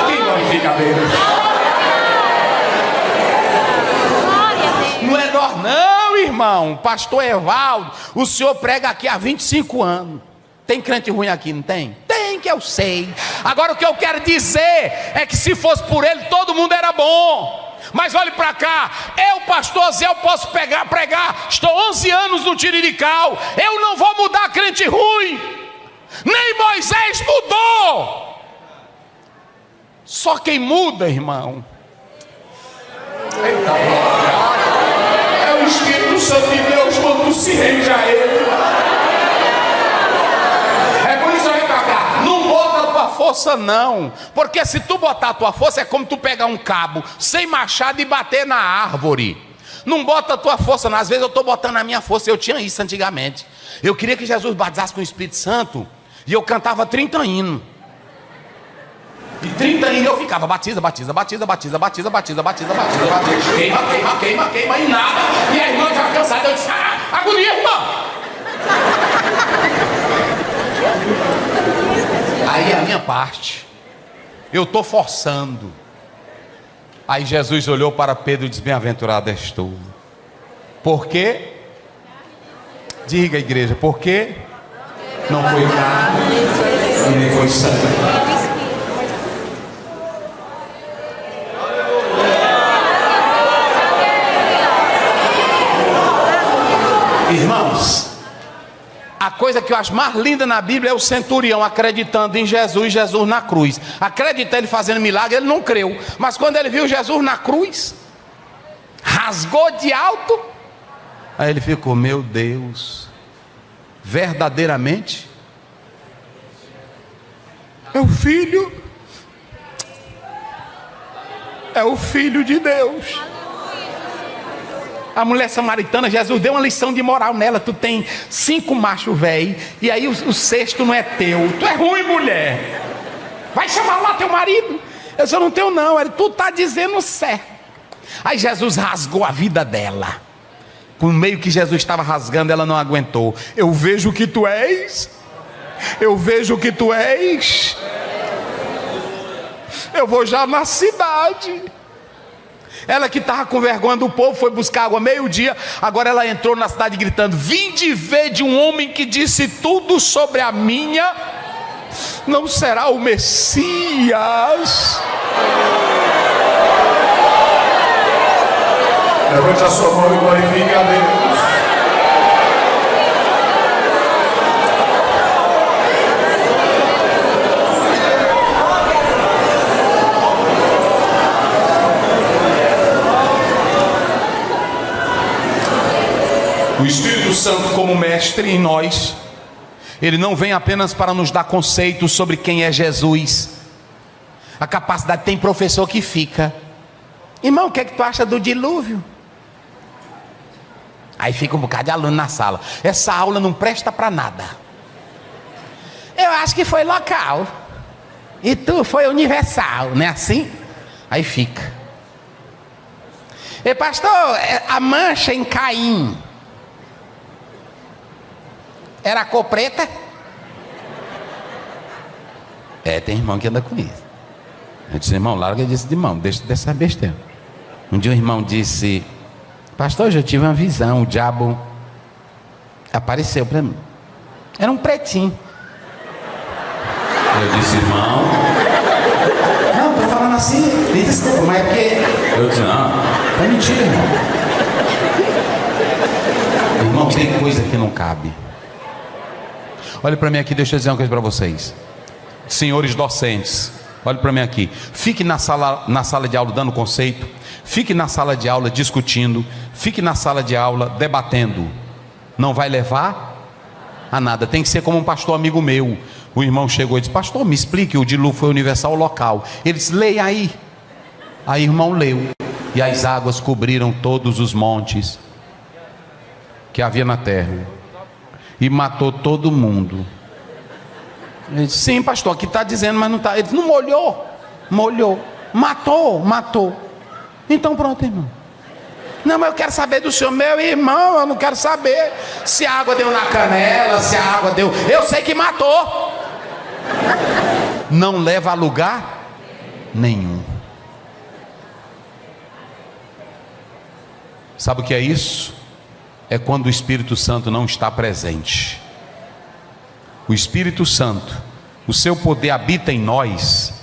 Quem glorifica a Deus? Não é nós não, irmão. Pastor Evaldo, o senhor prega aqui há 25 anos. Tem crente ruim aqui, não tem? Tem, que eu sei. Agora o que eu quero dizer é que se fosse por ele, todo mundo era bom. Mas olhe para cá, eu, pastor Zé, eu posso pregar, estou 11 anos no Tirirical, eu não vou mudar crente ruim. Nem Moisés mudou. Só quem muda, irmão, é o Espírito Santo de Deus quando tu se rende a ele. Força não, porque se tu botar a tua força é como tu pegar um cabo sem machado e bater na árvore. Não bota a tua força não. Às vezes eu estou botando a minha força. Eu tinha isso antigamente. Eu queria que Jesus batizasse com o Espírito Santo e eu cantava 30 hinos. E 30 hinos eu ficava batiza, batiza, batiza, batiza, batiza, batiza, batiza, batiza, batiza, queima, queima, queima, queima e nada. E a irmã já cansada, eu disse: agonia, irmão. Aí a minha parte, eu estou forçando. Aí Jesus olhou para Pedro e disse: bem-aventurado és tu. Por quê? Diga, igreja, por quê? Não foi carne e nem foi sangue. Irmãos, a coisa que eu acho mais linda na Bíblia é o centurião acreditando em Jesus, Jesus na cruz. Acredita ele fazendo milagre, ele não creu. Mas quando ele viu Jesus na cruz, rasgou de alto. Aí ele ficou: meu Deus, verdadeiramente é o Filho de Deus. A mulher samaritana, Jesus deu uma lição de moral nela. Tu tem 5 machos velhos, e aí o sexto não é teu. Tu é ruim, mulher. Vai chamar lá teu marido. Eu só não tenho não. Tu está dizendo certo. Aí Jesus rasgou a vida dela. Com o meio que Jesus estava rasgando, ela não aguentou. Eu vejo que tu és. Eu vejo que tu és. Eu vou já na cidade. Ela que estava com vergonha do povo foi buscar água meio-dia. Agora ela entrou na cidade gritando: vinde ver de um homem que disse tudo sobre a minha. Não será o Messias? Levante a sua mão e glorifique a Deus. O Espírito Santo, como mestre em nós, ele não vem apenas para nos dar conceitos sobre quem é Jesus. A capacidade, tem professor que fica: irmão, o que é que tu acha do dilúvio? Aí fica um bocado de aluno na sala: essa aula não presta para nada. Eu acho que foi local, e tu foi universal, não é assim? Aí fica: e pastor, a mancha em Caim era a cor preta? Tem irmão que anda com isso. Eu disse: irmão, larga disso de mão, deixa dessa besteira. Um dia um irmão disse: pastor, hoje eu tive uma visão, o diabo apareceu para mim. Era um pretinho. eu disse, irmão. Não, tô falando assim, desde tempo, mas é porque... Eu disse, não. É mentira, irmão. Irmão, tem coisa que não cabe. Olha para mim aqui, deixa eu dizer uma coisa para vocês. Senhores docentes, olhe para mim aqui. Fique na sala de aula dando conceito. Fique na sala de aula discutindo. Fique na sala de aula debatendo. Não vai levar a nada. Tem que ser como um pastor amigo meu. O irmão chegou e disse, pastor, me explique, o dilúvio foi universal ou local? Ele disse, leia aí. Aí o irmão leu. E as águas cobriram todos os montes que havia na terra. E matou todo mundo. Ele disse, sim, pastor, aqui está dizendo, mas não está. Ele disse, não molhou. Molhou. Matou. Então pronto, irmão. Não, mas eu quero saber do senhor. Meu irmão, eu não quero saber se a água deu na canela, se a água deu... Eu sei que matou. Não leva a lugar nenhum. Sabe o que é isso? É quando o Espírito Santo não está presente. O Espírito Santo, o seu poder habita em nós,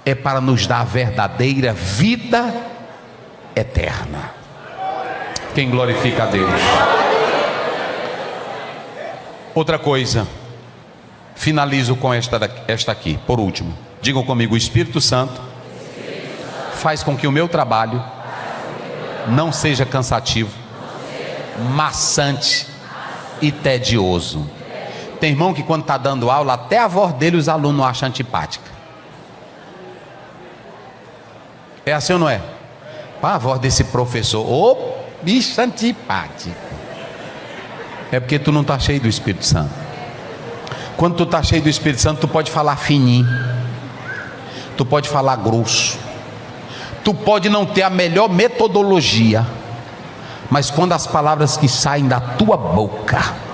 é para nos dar a verdadeira vida eterna. Quem glorifica a Deus? Outra coisa, finalizo com esta aqui, por último. Digam comigo, o Espírito Santo faz com que o meu trabalho não seja cansativo, maçante e tedioso. Tem irmão que quando está dando aula, até a voz dele os alunos acham antipática. É assim ou não é? Pá, a voz desse professor, ô bicho antipático. É porque tu não está cheio do Espírito Santo. Quando tu está cheio do Espírito Santo, tu pode falar fininho, tu pode falar grosso, tu pode não ter a melhor metodologia, mas quando as palavras que saem da tua boca,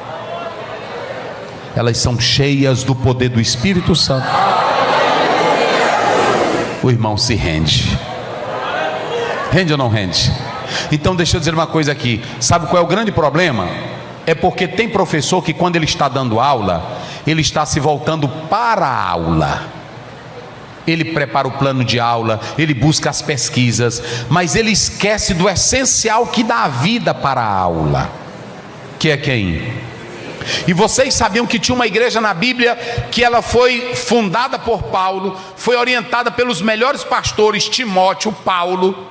elas são cheias do poder do Espírito Santo, o irmão se rende. Rende ou não rende? Então deixa eu dizer uma coisa aqui. Sabe qual é o grande problema? É porque tem professor que quando ele está dando aula, ele está se voltando para a aula. Ele prepara o plano de aula, ele busca as pesquisas, mas ele esquece do essencial que dá a vida para a aula, que é quem? E vocês sabiam que tinha uma igreja na Bíblia que ela foi fundada por Paulo, foi orientada pelos melhores pastores, Timóteo, Paulo,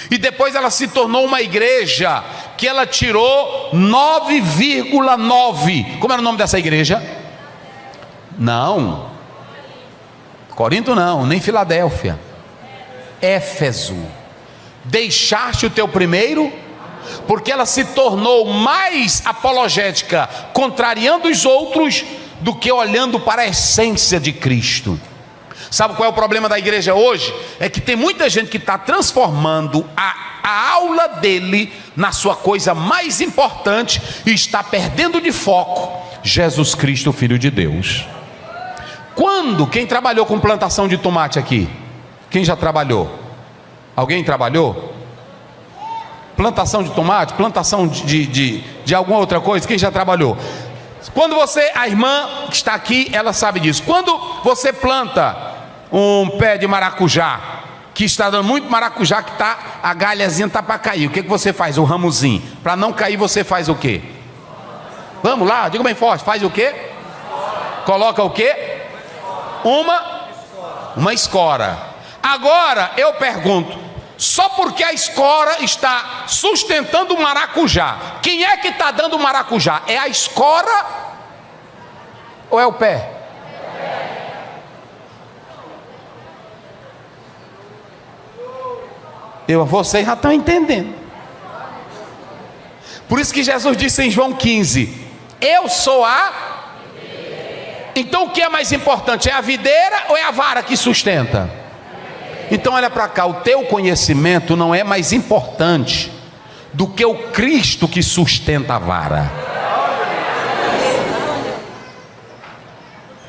e depois ela se tornou uma igreja que ela tirou 9,9. Como era o nome dessa igreja? Não, Corinto não, nem Filadélfia. Éfeso. Deixaste o teu primeiro, porque ela se tornou mais apologética, contrariando os outros, do que olhando para a essência de Cristo. Sabe qual é o problema da igreja hoje? É que tem muita gente que está transformando a aula dele na sua coisa mais importante e está perdendo de foco Jesus Cristo, o Filho de Deus. Quem trabalhou com plantação de tomate aqui? Quem já trabalhou? Alguém trabalhou? Plantação de tomate, plantação de alguma outra coisa, quem já trabalhou? Quando a irmã que está aqui, ela sabe disso. Quando você planta um pé de maracujá, que está dando muito maracujá, que a galhazinha está para cair, o que você faz? O ramozinho. Para não cair, você faz o quê? Vamos lá, diga bem forte, faz o quê? Coloca o quê? Uma escora. Agora eu pergunto, só porque a escora está sustentando o maracujá, quem é que está dando o maracujá? É a escora ou é o pé? Vocês já estão entendendo. Por isso que Jesus disse em João 15: eu sou a... Então o que é mais importante? É a videira ou é a vara que sustenta? Então olha para cá, o teu conhecimento não é mais importante do que o Cristo que sustenta a vara.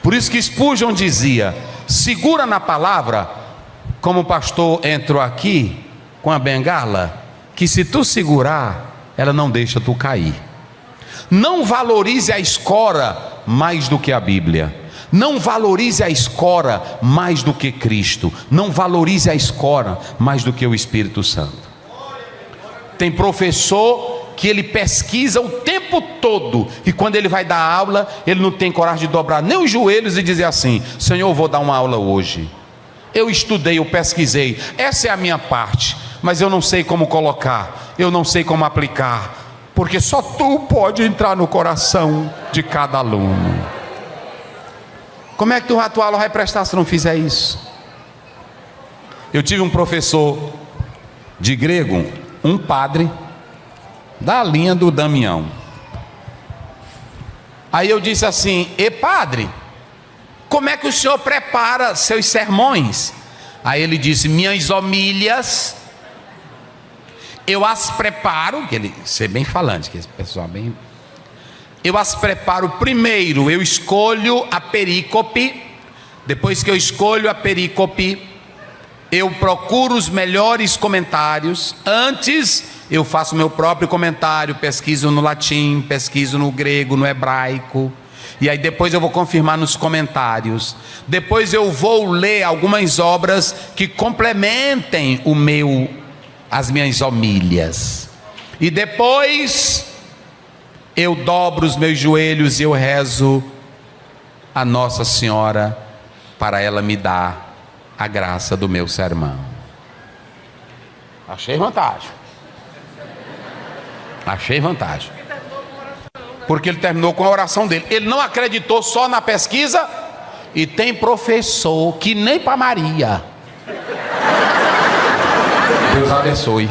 Por isso que Spurgeon dizia: segura na palavra, como o pastor entrou aqui com a bengala, que se tu segurar, ela não deixa tu cair. Não valorize a escora mais do que a Bíblia. Não valorize a escola mais do que Cristo. Não valorize a escola mais do que o Espírito Santo. Tem professor que ele pesquisa o tempo todo, e quando ele vai dar aula, ele não tem coragem de dobrar nem os joelhos e dizer assim: Senhor, eu vou dar uma aula hoje. Eu estudei, eu pesquisei, essa é a minha parte, mas eu não sei como colocar, eu não sei como aplicar, porque só tu pode entrar no coração de cada aluno. Como é que a tua aula vai prestar se não fizer isso? Eu tive um professor de grego, um padre da linha do Damião. Aí eu disse assim: e padre, como é que o senhor prepara seus sermões? Aí ele disse: minhas homilhas, eu as preparo, que ele ser bem falante, que esse pessoal bem, eu as preparo primeiro, eu escolho a perícope, depois que eu escolho a perícope, eu procuro os melhores comentários, antes eu faço meu próprio comentário, pesquiso no latim, pesquiso no grego, no hebraico, e aí depois eu vou confirmar nos comentários, depois eu vou ler algumas obras que complementem as minhas homilhas, e depois eu dobro os meus joelhos e eu rezo a Nossa Senhora para ela me dar a graça do meu sermão. Achei vantagem. Achei vantagem. Porque ele terminou com a oração dele. Ele não acreditou só na pesquisa. E tem professor que nem para Maria. Deus abençoe.